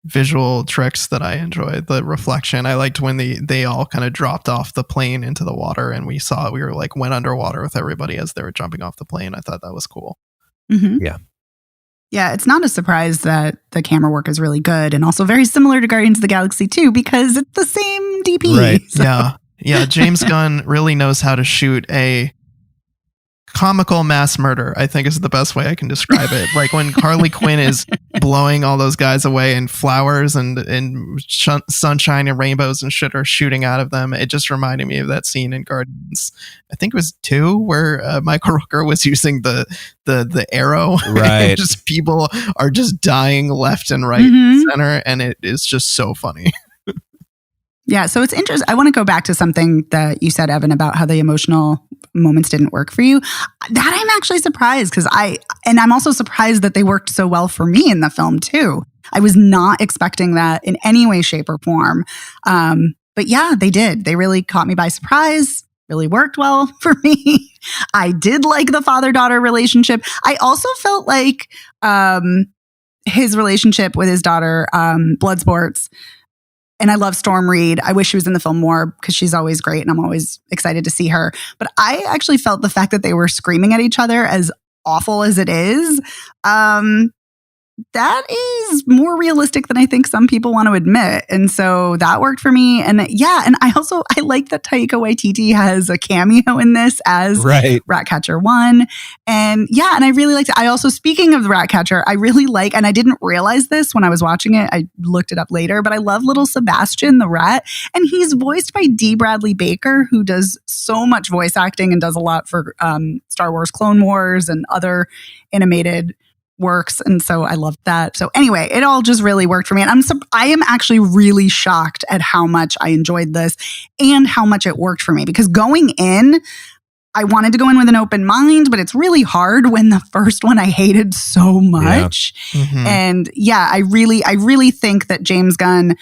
S1: visual tricks that I enjoyed. The reflection, I liked when they all kind of dropped off the plane into the water, and we were like went underwater with everybody as they were jumping off the plane. I thought that was cool.
S2: Mm-hmm. Yeah, it's not a surprise that the camera work is really good and also very similar to Guardians of the Galaxy 2 because it's the same DP.
S3: Right.
S1: So. Yeah. James Gunn really knows how to shoot a comical mass murder, I think is the best way I can describe it. Like when Harley Quinn is blowing all those guys away and flowers and sunshine and rainbows and shit are shooting out of them. It just reminded me of that scene in Guardians, I think it was 2, where Michael Rooker was using the arrow.
S3: Right.
S1: Just people are just dying left and right and center, and it is just so funny.
S2: Yeah, so it's interesting. I want to go back to something that you said, Evan, about how the emotional moments didn't work for you. That I'm actually surprised because I'm also surprised that they worked so well for me in the film too. I was not expecting that in any way, shape, or form. But yeah, they did. They really caught me by surprise. Really worked well for me. I did like the father-daughter relationship. I also felt like his relationship with his daughter, Bloodsports. And I love Storm Reed. I wish she was in the film more because she's always great and I'm always excited to see her. But I actually felt the fact that they were screaming at each other, as awful as it is, that is more realistic than I think some people want to admit. And so that worked for me. And yeah, and I like that Taika Waititi has a cameo in this as Ratcatcher 1. And yeah, and I really liked it. I also, speaking of the Ratcatcher, I really like, and I didn't realize this when I was watching it, I looked it up later, but I love little Sebastian the rat. And he's voiced by D. Bradley Baker, who does so much voice acting and does a lot for Star Wars Clone Wars and other animated works. And so I loved that. So anyway, it all just really worked for me. And I am actually really shocked at how much I enjoyed this and how much it worked for me, because going in, I wanted to go in with an open mind, but it's really hard when the first one I hated so much. Yeah. Mm-hmm. And yeah, I really think that James Gunn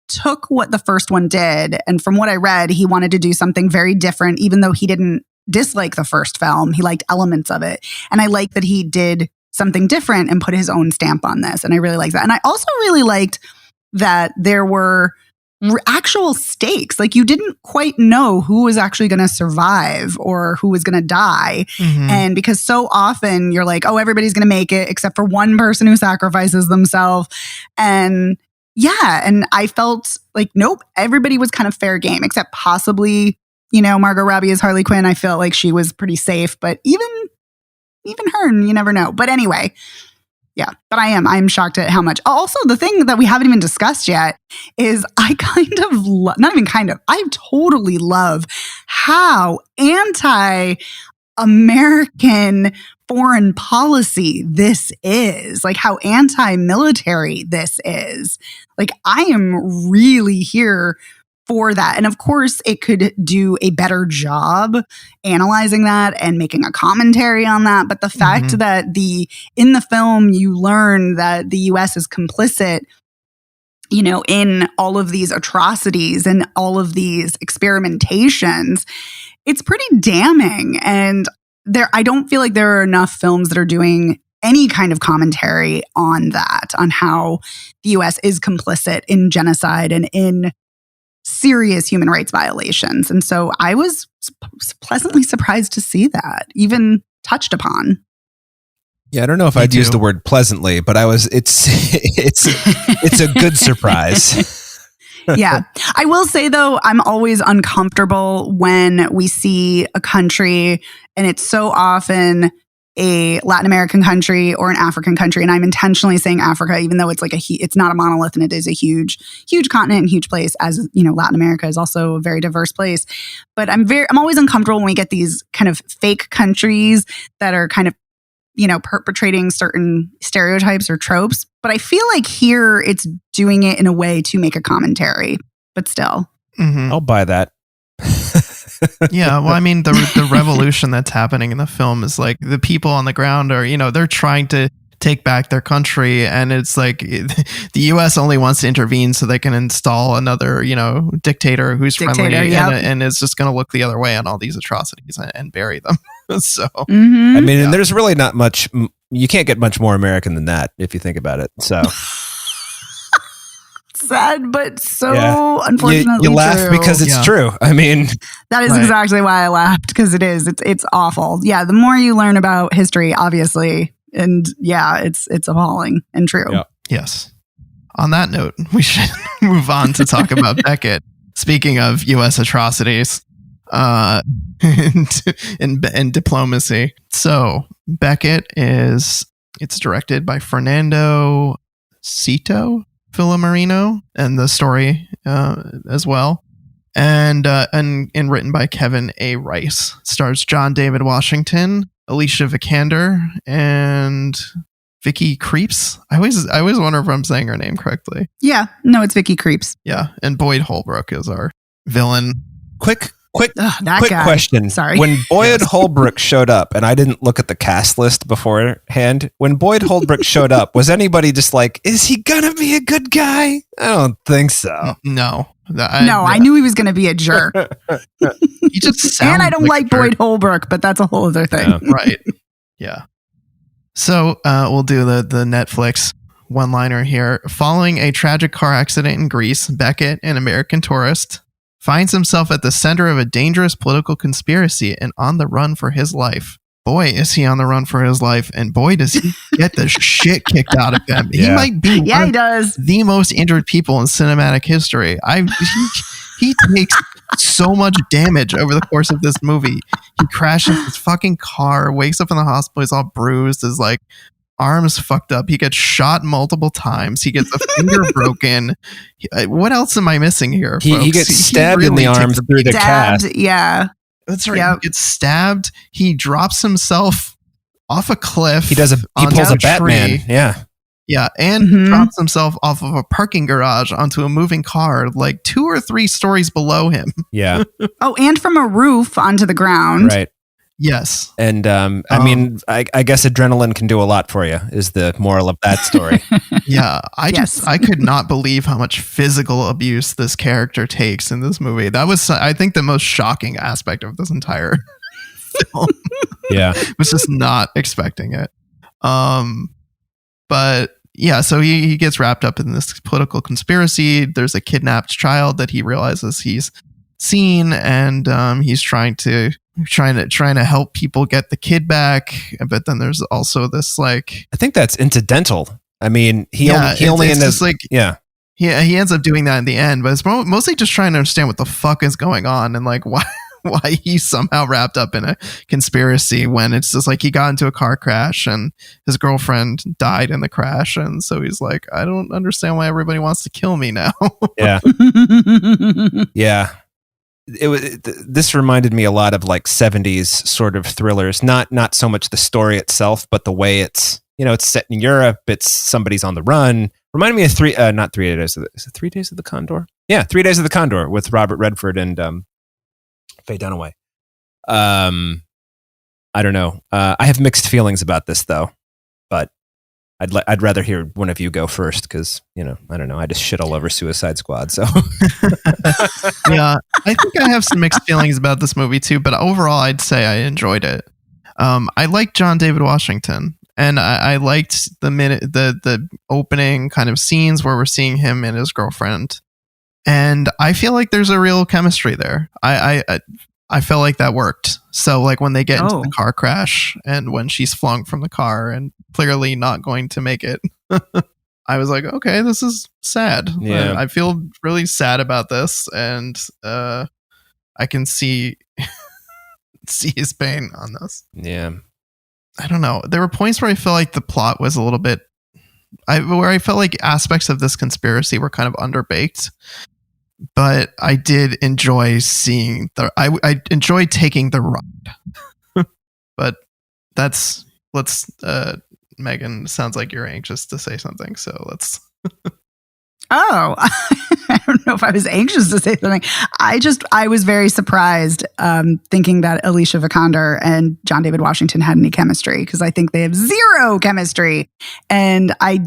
S2: took what the first one did. And from what I read, he wanted to do something very different, even though he didn't dislike the first film. He liked elements of it. And I like that he did something different and put his own stamp on this. And I really liked that. And I also really liked that there were actual stakes. Like you didn't quite know who was actually going to survive or who was going to die. Mm-hmm. And because so often you're like, oh, everybody's going to make it except for one person who sacrifices themselves. And yeah, and I felt like, nope, everybody was kind of fair game, except possibly, Margot Robbie as Harley Quinn. I felt like she was pretty safe, but even her, you never know. But anyway, Yeah, but I'm shocked at how much. Also, the thing that we haven't even discussed yet is I kind of, not even kind of, I totally love how anti-American foreign policy this is. Like how anti-military this is. Like I am really here for that. And of course, it could do a better job analyzing that and making a commentary on that. But the fact that in the film, you learn that the US is complicit, in all of these atrocities and all of these experimentations, it's pretty damning. And I don't feel like there are enough films that are doing any kind of commentary on that, on how the US is complicit in genocide and in serious human rights violations. And so I was pleasantly surprised to see that even touched upon.
S3: Yeah, I don't know if I'd use the word pleasantly, but it's a good surprise.
S2: Yeah. I will say though, I'm always uncomfortable when we see a country and it's so often a Latin American country or an African country. And I'm intentionally saying Africa, even though it's like it's not a monolith and it is a huge, huge continent and huge place, as Latin America is also a very diverse place. But I'm always uncomfortable when we get these kind of fake countries that are kind of, perpetrating certain stereotypes or tropes. But I feel like here it's doing it in a way to make a commentary, but still.
S3: I'll buy that.
S1: Yeah, well, I mean, the revolution that's happening in the film is like the people on the ground are, they're trying to take back their country, and it's like the U.S. only wants to intervene so they can install another, dictator who's friendly, and it's just going to look the other way on all these atrocities and bury them. So,
S3: I mean, and there's really not much. You can't get much more American than that if you think about it. So.
S2: Sad, but so unfortunately
S3: you laugh
S2: true.
S3: because it's true. I mean,
S2: that is exactly why I laughed, because it's awful. Yeah, the more you learn about history, obviously, and it's appalling and true.
S3: Yeah.
S1: Yes. On that note, we should move on to talk about Beckett. Speaking of U.S. atrocities and diplomacy, so Beckett it's directed by Fernando Cito Filomarino, and the story as well, and written by Kevin A. Rice. It stars John David Washington, Alicia Vikander, and Vicky Creeps. I always wonder if I'm saying her name correctly.
S2: Yeah, no, it's Vicky Creeps.
S1: Yeah, and Boyd Holbrook is our villain.
S3: Quick
S2: guy.
S3: question.
S2: Sorry.
S3: When Boyd Holbrook showed up, and I didn't look at the cast list beforehand, when Boyd Holbrook showed up, was anybody just like, is he gonna be a good guy? I don't think so.
S1: No.
S2: I knew he was going to be a jerk.
S1: He just sounds
S2: and I don't like Boyd Holbrook, but that's a whole other thing.
S3: Yeah.
S1: Right. Yeah. So we'll do the Netflix one-liner here. Following a tragic car accident in Greece, Beckett, an American tourist, finds himself at the center of a dangerous political conspiracy and on the run for his life. Boy, is he on the run for his life, and boy, does he get the shit kicked out of him.
S3: Yeah.
S1: He might be
S2: he does.
S1: The most injured people in cinematic history. He takes so much damage over the course of this movie. He crashes his fucking car, wakes up in the hospital, he's all bruised, his like arms fucked up. He gets shot multiple times. He gets a finger broken. What else am I missing here, folks?
S3: He gets stabbed in the arm through the cast.
S2: Yeah.
S1: That's right. Yep. He gets stabbed. He drops himself off a cliff.
S3: He pulls a Batman. Yeah.
S1: Yeah. And drops himself off of a parking garage onto a moving car, like 2 or 3 stories below him.
S3: Yeah.
S2: Oh, and from a roof onto the ground.
S3: Right.
S1: Yes.
S3: And I mean, I guess adrenaline can do a lot for you, is the moral of that story.
S1: Yeah. I could not believe how much physical abuse this character takes in this movie. That was, I think, the most shocking aspect of this entire film.
S3: Yeah.
S1: Was just not expecting it. But yeah, so he gets wrapped up in this political conspiracy. There's a kidnapped child that he realizes he's seen, and he's trying to help people get the kid back. But then there's also this like,
S3: I think that's incidental. I mean, he only ends up like, yeah. He
S1: ends up doing that in the end, but it's mostly just trying to understand what the fuck is going on and like why he's somehow wrapped up in a conspiracy when it's just like he got into a car crash and his girlfriend died in the crash, and so he's like, I don't understand why everybody wants to kill me now.
S3: Yeah. Yeah. This reminded me a lot of like 70s sort of thrillers, not so much the story itself, but the way it's set in Europe, it's somebody's on the run. Reminded me of 3 Days of the Condor? Yeah, 3 Days of the Condor with Robert Redford and Faye Dunaway. I don't know. I have mixed feelings about this though, but I'd rather hear one of you go first because, I don't know. I just shit all over Suicide Squad. So
S1: yeah, I think I have some mixed feelings about this movie too, but overall I'd say I enjoyed it. I liked John David Washington, and I liked the opening kind of scenes where we're seeing him and his girlfriend. And I feel like there's a real chemistry there. I felt like that worked. So like when they get into the car crash and when she's flung from the car and clearly not going to make it, I was like, okay, this is sad.
S3: Yeah.
S1: I feel really sad about this, and I can see his pain on this.
S3: Yeah.
S1: I don't know. There were points where I felt like the plot was a little bit, where I felt like aspects of this conspiracy were kind of underbaked. But I did enjoy seeing I enjoyed taking the ride. But Megan, sounds like you're anxious to say something, so let's.
S2: Oh, I don't know if I was anxious to say something. I was very surprised thinking that Alicia Vikander and John David Washington had any chemistry, because I think they have zero chemistry. And I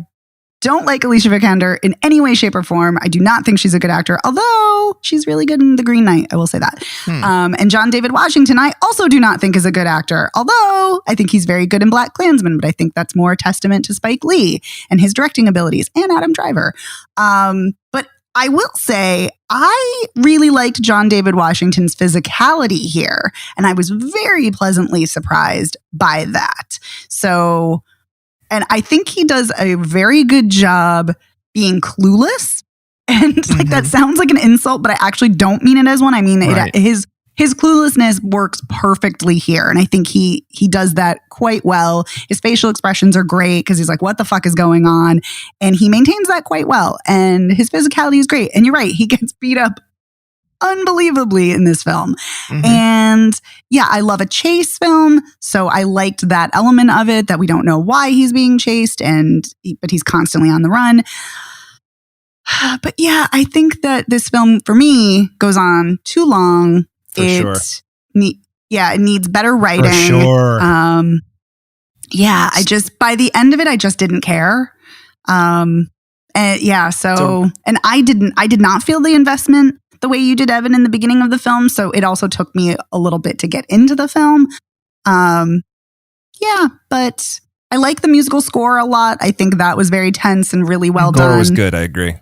S2: don't like Alicia Vikander in any way, shape, or form. I do not think she's a good actor, although she's really good in The Green Knight. I will say that. And John David Washington, I also do not think is a good actor, although I think he's very good in Black Klansman, but I think that's more a testament to Spike Lee and his directing abilities, and Adam Driver. But I will say I really liked John David Washington's physicality here, and I was very pleasantly surprised by that. So... And I think he does a very good job being clueless. And like that sounds like an insult, but I actually don't mean it as one. I mean, his cluelessness works perfectly here. And I think he does that quite well. His facial expressions are great because he's like, what the fuck is going on? And he maintains that quite well. And his physicality is great. And you're right, he gets beat up unbelievably in this film. And yeah, I love a chase film, so I liked that element of it, that we don't know why he's being chased, but he's constantly on the run. But yeah, I think that this film for me goes on too long. It needs better writing.
S3: For sure.
S2: Yeah, by the end of it, I just didn't care. And I did not feel the investment the way you did, Evan, in the beginning of the film. So it also took me a little bit to get into the film. But I like the musical score a lot. I think that was very tense and really well done.
S3: Score was good. I agree.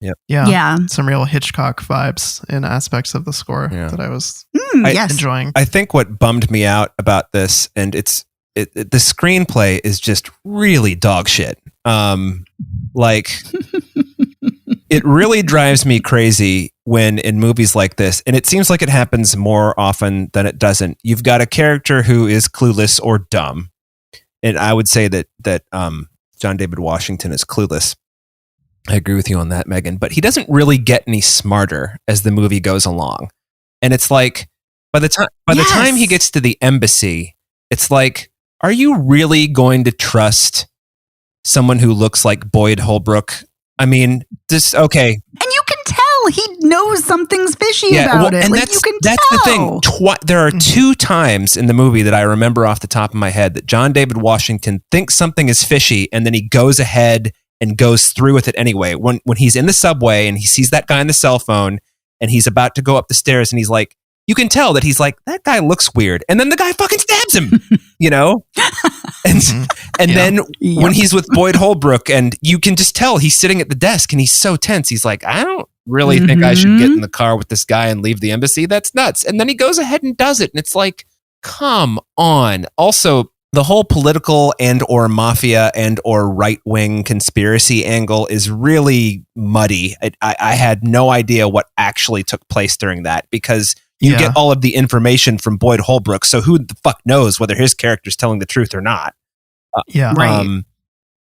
S3: Yep.
S2: Yeah.
S1: Some real Hitchcock vibes in aspects of the score that I was enjoying.
S3: I think what bummed me out about this, and the screenplay is just really dog shit. It really drives me crazy when in movies like this, and it seems like it happens more often than it doesn't. You've got a character who is clueless or dumb, and I would say that John David Washington is clueless. I agree with you on that, Megan. But he doesn't really get any smarter as the movie goes along, and it's like by the time he gets to the embassy, it's like, are you really going to trust someone who looks like Boyd Holbrook? I mean, okay.
S2: And you can tell he knows something's fishy about it.
S3: And
S2: you can
S3: that's
S2: tell.
S3: the thing. There are 2 times in the movie that I remember off the top of my head that John David Washington thinks something is fishy, and then he goes ahead and goes through with it anyway. When he's in the subway and he sees that guy on the cell phone and he's about to go up the stairs, and he's like, you can tell that he's like, that guy looks weird. And then the guy fucking stabs him, And then when he's with Boyd Holbrook, and you can just tell he's sitting at the desk and he's so tense. He's like, I don't really think I should get in the car with this guy and leave the embassy. That's nuts. And then he goes ahead and does it. And it's like, come on. Also, the whole political and or mafia and or right-wing conspiracy angle is really muddy. I had no idea what actually took place during that, because You get all of the information from Boyd Holbrook, so who the fuck knows whether his character's telling the truth or not?
S2: Right.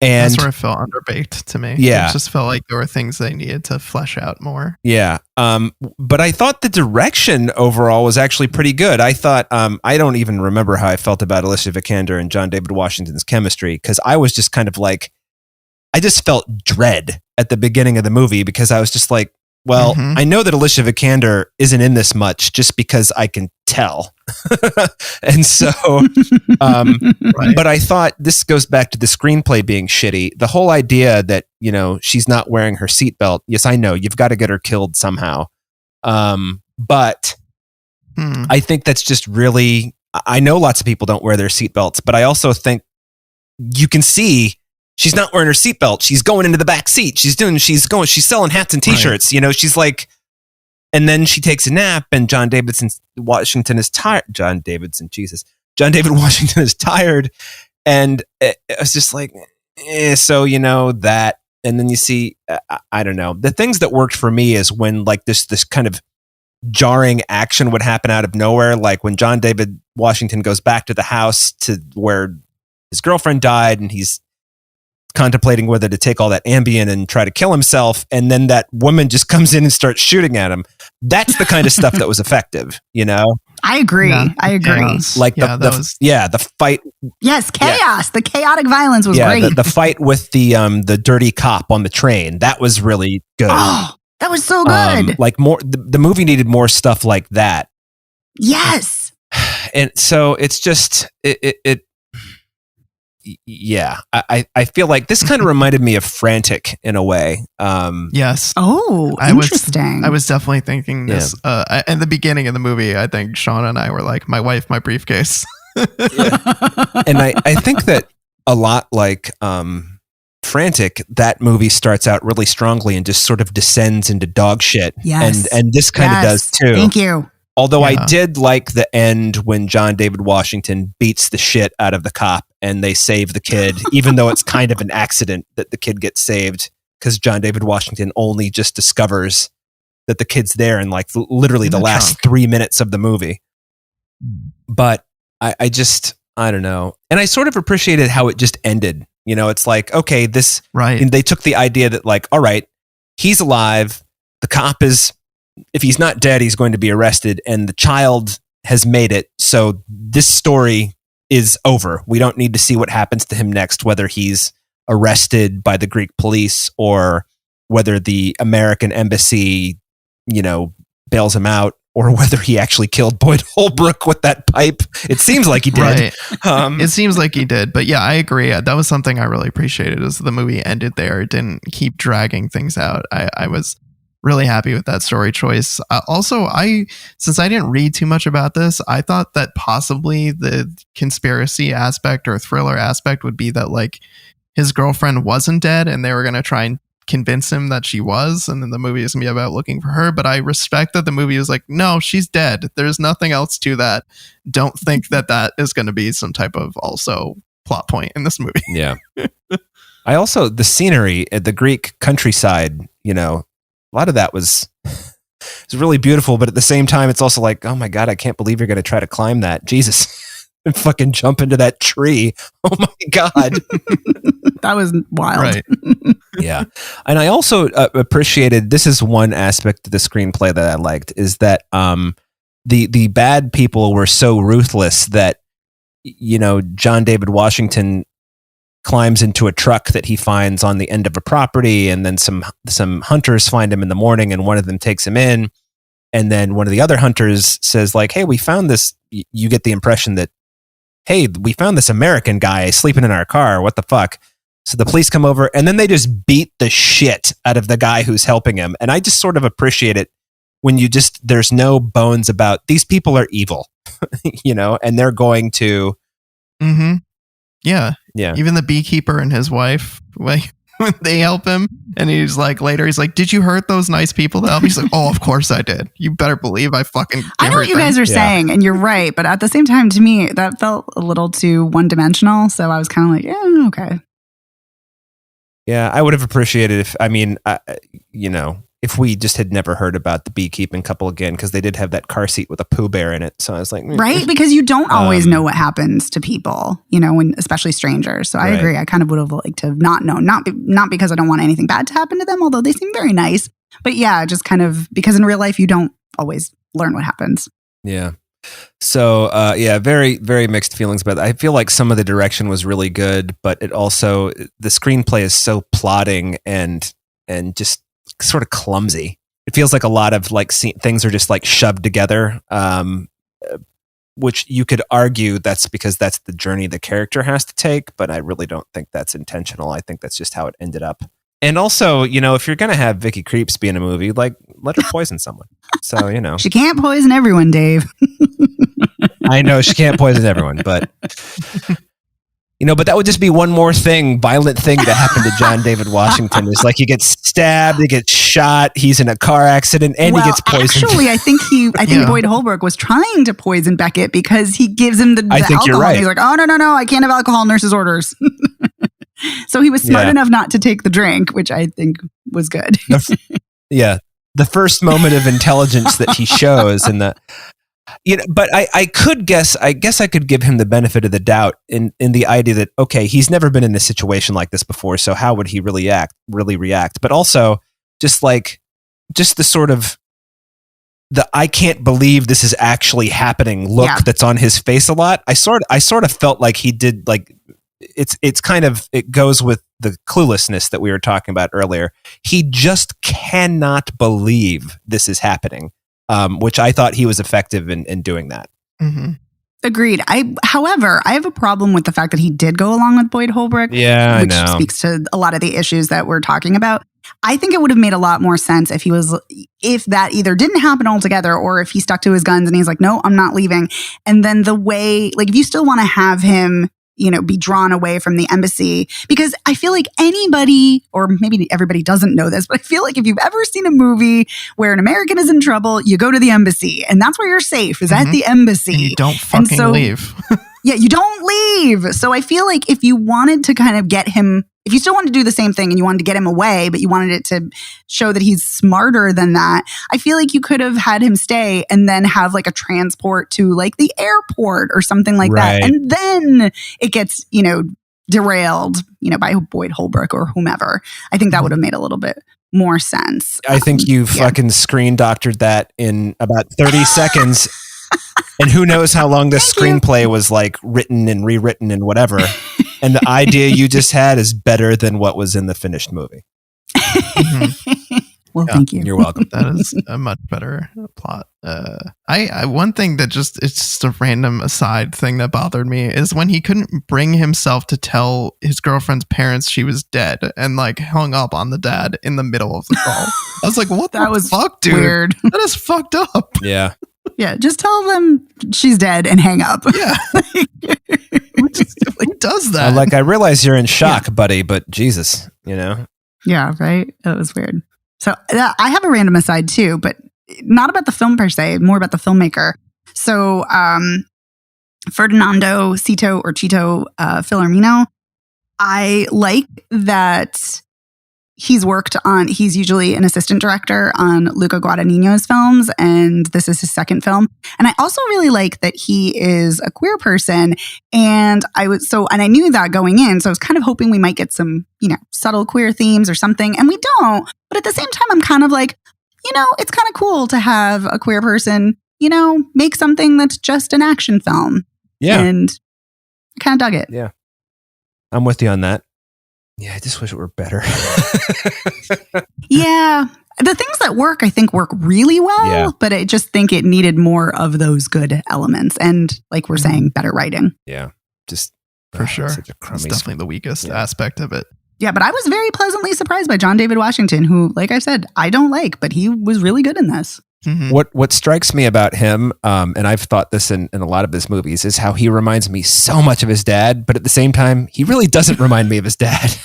S3: And
S1: that's where it felt underbaked to me.
S3: Yeah.
S1: It just felt like there were things they needed to flesh out more.
S3: Yeah. But I thought the direction overall was actually pretty good. I thought, I don't even remember how I felt about Alicia Vikander and John David Washington's chemistry, because I was just kind of like, I just felt dread at the beginning of the movie, because I was just like, well, I know that Alicia Vikander isn't in this much just because I can tell. And so, but I thought this goes back to the screenplay being shitty. The whole idea that, she's not wearing her seatbelt. Yes, I know you've got to get her killed somehow. But I think that's just really, I know lots of people don't wear their seatbelts, but I also think you can see she's not wearing her seatbelt. She's going into the back seat. She's selling hats and t-shirts.
S1: Right.
S3: She's like, and then she takes a nap, and John David Washington is tired. John David Washington is tired. And it was just like, so, that, and then you see, I don't know. The things that worked for me is when like this kind of jarring action would happen out of nowhere. Like when John David Washington goes back to the house to where his girlfriend died, and he's contemplating whether to take all that Ambien and try to kill himself, and then that woman just comes in and starts shooting at him. That's the kind of stuff that was effective,
S2: I agree.
S1: Yeah.
S2: I agree.
S1: Yeah.
S3: Like the fight.
S2: Yes, chaos. Yeah. The chaotic violence was
S3: great.
S2: great.
S3: The fight with the dirty cop on the train, that was really good.
S2: Oh, that was so good.
S3: Like more, the movie needed more stuff like that.
S2: Yes.
S3: And so it's just yeah, I feel like this kind of reminded me of Frantic in a way.
S1: Yes.
S2: Oh, interesting.
S1: I was definitely thinking this in the beginning of the movie. I think Sean and I were like, my wife, my briefcase.
S3: And I think that a lot like Frantic, that movie starts out really strongly and just sort of descends into dog shit.
S2: Yes.
S3: And this kind of does too.
S2: Thank you.
S3: Although I did like the end when John David Washington beats the shit out of the cop and they save the kid, even though it's kind of an accident that the kid gets saved, because John David Washington only just discovers that the kid's there in like literally the last 3 minutes of the movie. But I don't know. And I sort of appreciated how it just ended. It's like, okay, and they took the idea that like, all right, he's alive. The cop is, if he's not dead, he's going to be arrested, and the child has made it. So this story is over. We don't need to see what happens to him next, whether he's arrested by the Greek police or whether the American embassy, bails him out, or whether he actually killed Boyd Holbrook with that pipe. It seems like he did.
S1: Right. It seems like he did. But yeah, I agree. That was something I really appreciated, is the movie ended there. It didn't keep dragging things out. I was really happy with that story choice. Also, since I didn't read too much about this, I thought that possibly the conspiracy aspect or thriller aspect would be that like his girlfriend wasn't dead and they were going to try and convince him that she was, and then the movie is going to be about looking for her. But I respect that the movie was like, no, she's dead. There's nothing else to that. Don't think that is going to be some type of also plot point in this movie.
S3: Yeah. I also, the scenery at the Greek countryside, a lot of that was really beautiful, but at the same time, it's also like, oh my God, I can't believe you're going to try to climb that. Jesus, and fucking jump into that tree. Oh my God.
S2: That was wild.
S1: Right.
S3: Yeah. And I also appreciated, this is one aspect of the screenplay that I liked, is that the bad people were so ruthless that, John David Washington climbs into a truck that he finds on the end of a property, and then some hunters find him in the morning, and one of them takes him in, and then one of the other hunters says like, hey, we found this. You get the impression that, hey, we found this American guy sleeping in our car. What the fuck? So the police come over, and then they just beat the shit out of the guy who's helping him. And I just sort of appreciate it when there's no bones about, these people are evil, and they're going to.
S1: Mm-hmm. Yeah.
S3: Yeah.
S1: Even the beekeeper and his wife, like, when they help him, and he's like, did you hurt those nice people that helped me? He's like, oh, of course I did. You better believe I fucking
S2: I know what you guys are saying, and you're right. But at the same time, to me, that felt a little too one-dimensional. So I was kind of like, yeah, okay.
S3: Yeah, I would have appreciated if, if we just had never heard about the beekeeping couple again, because they did have that car seat with a Pooh Bear in it. So I was like,
S2: right? Because you don't always know what happens to people, when especially strangers. So I agree. I kind of would have liked to have not known, not because I don't want anything bad to happen to them, although they seem very nice. But yeah, just kind of because in real life, you don't always learn what happens.
S3: Yeah. So, very, very mixed feelings about it. I feel like some of the direction was really good, but it also, the screenplay is so plotting and just sort of clumsy. It feels like a lot of like things are just like shoved together, which you could argue that's because that's the journey the character has to take, but I really don't think that's intentional. I think that's just how it ended up. And also, if you're going to have Vicky Creeps be in a movie, like, let her poison someone. So,
S2: She can't poison everyone, Dave.
S3: I know she can't poison everyone, but but that would just be one more violent thing that happened to John David Washington. Is like he gets stabbed, he gets shot, he's in a car accident, and he gets poisoned.
S2: Actually, I think Boyd Holbrook was trying to poison Beckett because he gives him the alcohol.
S3: You're right.
S2: He's like, oh, no, I can't have alcohol, nurse's orders. So he was smart enough not to take the drink, which I think was good.
S3: The first moment of intelligence that he shows in the... but I guess I could give him the benefit of the doubt in the idea that, okay, he's never been in a situation like this before, so how would he really react? But also just the sort of the I can't believe this is actually happening look that's on his face a lot. I sort of felt like he did like it's kind of, it goes with the cluelessness that we were talking about earlier. He just cannot believe this is happening. Which I thought he was effective in doing that.
S2: Mm-hmm. Agreed. However, I have a problem with the fact that he did go along with Boyd Holbrook, which speaks to a lot of the issues that we're talking about. I think it would have made a lot more sense if that either didn't happen altogether or if he stuck to his guns and he's like, no, I'm not leaving. And then the way, like, if you still want to have him, be drawn away from the embassy, because I feel like anybody, or maybe everybody doesn't know this, but I feel like if you've ever seen a movie where an American is in trouble, you go to the embassy and that's where you're safe, is at the embassy.
S1: And you don't fucking leave.
S2: Yeah, you don't leave. So I feel like if you wanted to kind of get him, if you still wanted to do the same thing and you wanted to get him away, but you wanted it to show that he's smarter than that, I feel like you could have had him stay and then have like a transport to like the airport or something like that. And then it gets, derailed, by Boyd Holbrook or whomever. I think that would have made a little bit more sense.
S3: I think you fucking screen doctored that in about 30 seconds. And who knows how long this screenplay was like written and rewritten and whatever. And the idea you just had is better than what was in the finished movie.
S2: Well, thank you.
S3: You're welcome.
S1: That is a much better plot. I one thing that it's just a random aside thing that bothered me is when he couldn't bring himself to tell his girlfriend's parents she was dead and like hung up on the dad in the middle of the call. I was like, what the fuck, dude?
S2: Weird.
S1: That is fucked up.
S3: Yeah.
S2: Yeah, just tell them she's dead and hang up.
S1: Yeah. Who does that?
S3: I realize you're in shock, buddy, but Jesus,
S2: Yeah, right? That was weird. So I have a random aside too, but not about the film per se, more about the filmmaker. So Ferdinando Chito Filomeno, I like that he's usually an assistant director on Luca Guadagnino's films, and this is his second film. And I also really like that he is a queer person, and I knew that going in, so I was kind of hoping we might get some, subtle queer themes or something, and we don't. But at the same time, I'm kind of like, it's kind of cool to have a queer person, make something that's just an action film.
S3: Yeah.
S2: And I kind of dug it.
S3: Yeah. I'm with you on that. Yeah, I just wish it were better.
S2: Yeah. The things that work, I think, work really well, but I just think it needed more of those good elements. And like we're saying, better writing.
S3: Yeah, just
S1: for sure.
S3: Such a crummy
S1: It's definitely the weakest aspect of it.
S2: Yeah, but I was very pleasantly surprised by John David Washington, who, like I said, I don't like, but he was really good in this.
S1: Mm-hmm.
S3: What strikes me about him, and I've thought this in a lot of his movies, is how he reminds me so much of his dad, but at the same time, he really doesn't remind me of his dad.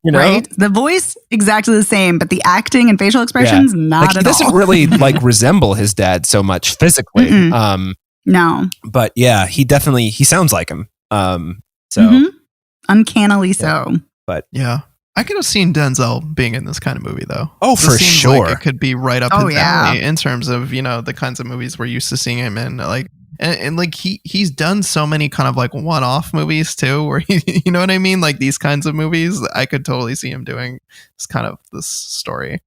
S2: Right? The voice exactly the same, but the acting and facial expressions not at all.
S3: He doesn't really resemble his dad so much physically.
S2: No,
S3: but yeah, he sounds like him. So
S2: uncannily so.
S3: But
S1: yeah, I could have seen Denzel being in this kind of movie, though.
S3: Oh,
S1: This
S3: for
S1: seems
S3: sure.
S1: Like it could be right up
S2: Oh,
S1: his
S2: yeah.
S1: alley in terms of, the kinds of movies we're used to seeing him in. Like, and like he's done so many kind of like one-off movies too, where you know what I mean? Like these kinds of movies, I could totally see him doing this story.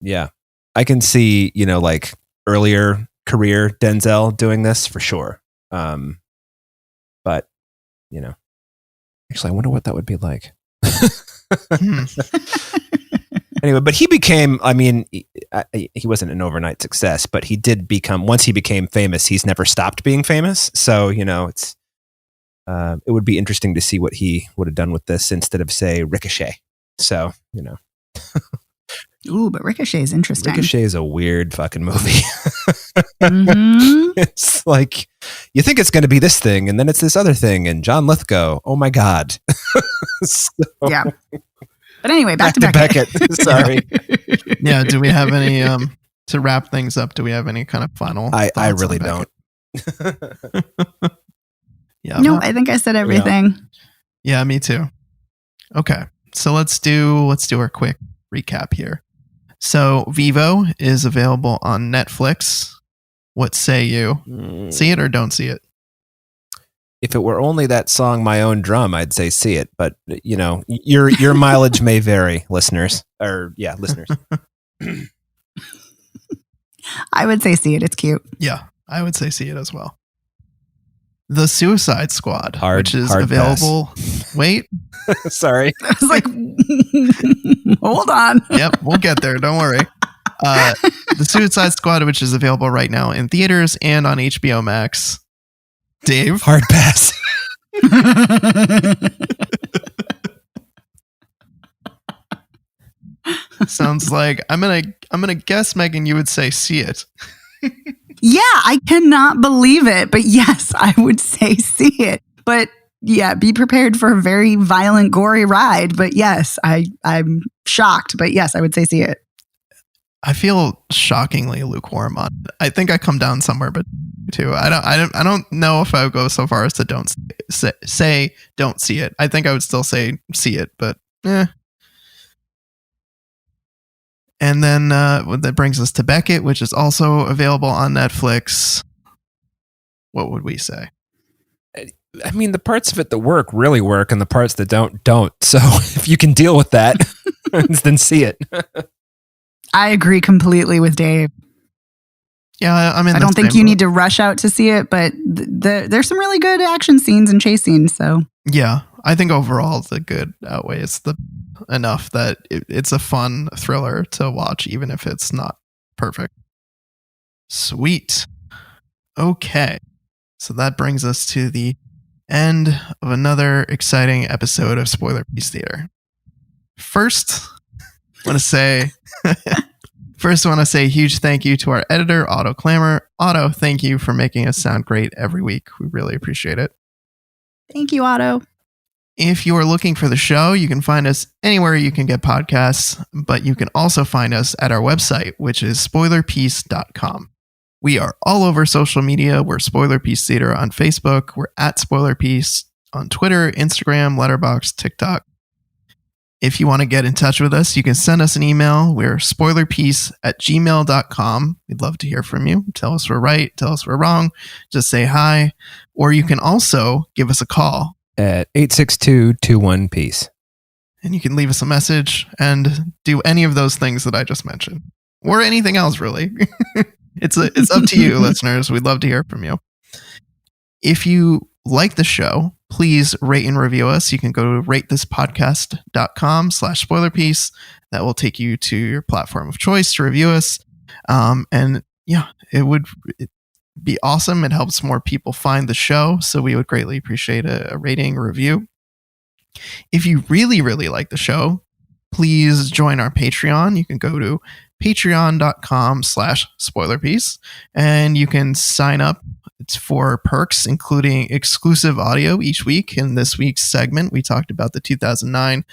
S3: Yeah. I can see, like earlier career Denzel doing this for sure. But, actually, I wonder what that would be like. Anyway, but he became, he wasn't an overnight success, but he did become, once he became famous, he's never stopped being famous. So, it's, it would be interesting to see what he would have done with this instead of, say, Ricochet. So,
S2: Ooh, but Ricochet is interesting.
S3: Ricochet is a weird fucking movie.
S2: Mhm.
S3: It's like, you think it's going to be this thing, and then it's this other thing, and John Lithgow, oh my God. So,
S2: Yeah. But anyway, back to Beckett.
S3: Sorry.
S1: Yeah. Do we have any to wrap things up? Do we have any kind of final?
S3: I
S1: thoughts
S3: really
S1: on
S3: don't.
S1: Beckett? Yeah.
S2: No, I think I said everything.
S1: Yeah, me too. Okay. So let's do our quick recap here. So Vivo is available on Netflix. What say you? See it or don't see it?
S3: If it were only that song, My Own Drum, I'd say see it. But, your mileage may vary, listeners. Listeners.
S2: I would say see it. It's cute.
S1: Yeah, I would say see it as well. The Suicide Squad, which is
S3: hard
S1: available. Wait.
S3: Sorry.
S2: I was like, hold on.
S1: Yep, we'll get there. Don't worry. The Suicide Squad, which is available right now in theaters and on HBO Max. Dave?
S3: Hard pass.
S1: Sounds like I'm gonna guess, Megan, you would say see it.
S2: Yeah, I cannot believe it. But yes, I would say see it. But yeah, be prepared for a very violent, gory ride. But yes, I'm shocked. But yes, I would say see it.
S1: I feel shockingly lukewarm on it. I think I come down somewhere, but too. I don't know if I would go so far as to don't say don't see it. I think I would still say see it, but eh. And then that brings us to Beckett, which is also available on Netflix. What would we say?
S3: I mean, the parts of it that work really work, and the parts that don't. So if you can deal with that, then see it.
S2: I agree completely with Dave.
S1: Yeah,
S2: I don't think you need to rush out to see it, but there's some really good action scenes and chase scenes. So
S1: yeah, I think overall the good outweighs the enough that it's a fun thriller to watch, even if it's not perfect. Sweet. Okay, so that brings us to the end of another exciting episode of Spoiler Piece Theater. First, I want to say a huge thank you to our editor, Otto Clamor. Otto, thank you for making us sound great every week. We really appreciate it.
S2: thank you, Otto.
S1: If you are looking for the show, you can find us anywhere you can get podcasts, but you can also find us at our website, which is spoilerpiece.com. We are all over social media. We're Spoiler Piece Theater on Facebook. We're at Spoiler Piece on Twitter, Instagram, Letterboxd, TikTok. If you want to get in touch with us, you can send us an email. We're spoilerpiece@gmail.com. We'd love to hear from you. Tell us we're right. Tell us we're wrong. Just say hi. Or you can also give us a call.
S3: At 862-21-PEACE.
S1: And you can leave us a message and do any of those things that I just mentioned. Or anything else, really. It's up to you, listeners. We'd love to hear from you. If you like the show, please rate and review us. You can go to ratethispodcast.com/spoilerpiece. That will take you to your platform of choice to review us. And yeah, it would be awesome. It helps more people find the show. So we would greatly appreciate a rating or review. If you really, really like the show, please join our Patreon. You can go to patreon.com/spoilerpiece and you can sign up. It's for perks, including exclusive audio each week. In this week's segment, we talked about the 2009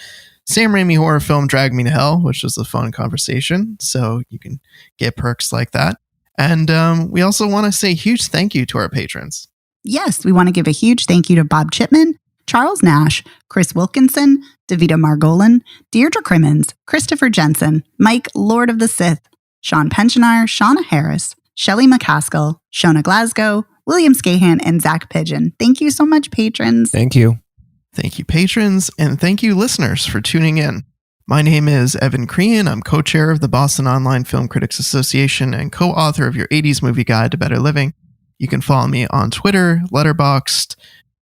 S1: Sam Raimi horror film Drag Me to Hell, which was a fun conversation. So you can get perks like that. And we also want to say a huge thank you to our patrons.
S2: Yes, we want to give a huge thank you to Bob Chipman, Charles Nash, Chris Wilkinson, Davida Margolin, Deirdre Crimmins, Christopher Jensen, Mike Lord of the Sith, Sean Pensionar, Shauna Harris, Shelley McCaskill, Shona Glasgow, William Scahan, and Zach Pigeon. Thank you so much, patrons.
S3: Thank you.
S1: Thank you, patrons, and thank you, listeners, for tuning in. My name is Evan Crean. I'm co-chair of the Boston Online Film Critics Association and co-author of your 80s Movie Guide to Better Living. You can follow me on Twitter, Letterboxd,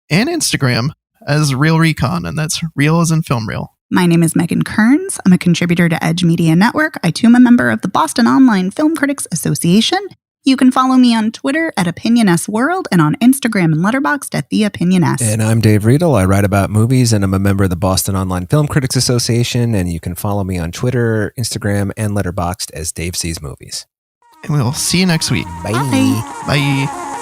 S1: and Instagram as Real Recon, and that's real as in film reel.
S2: My name is Megan Kearns. I'm a contributor to Edge Media Network. I too am a member of the Boston Online Film Critics Association. You can follow me on Twitter at OpinionSWorld and on Instagram and Letterboxd at TheOpinionS.
S3: And I'm Dave Riedel. I write about movies and I'm a member of the Boston Online Film Critics Association. And you can follow me on Twitter, Instagram, and Letterboxd as Dave Sees Movies.
S1: And we'll see you next week.
S3: Bye.
S2: Bye.
S1: Bye.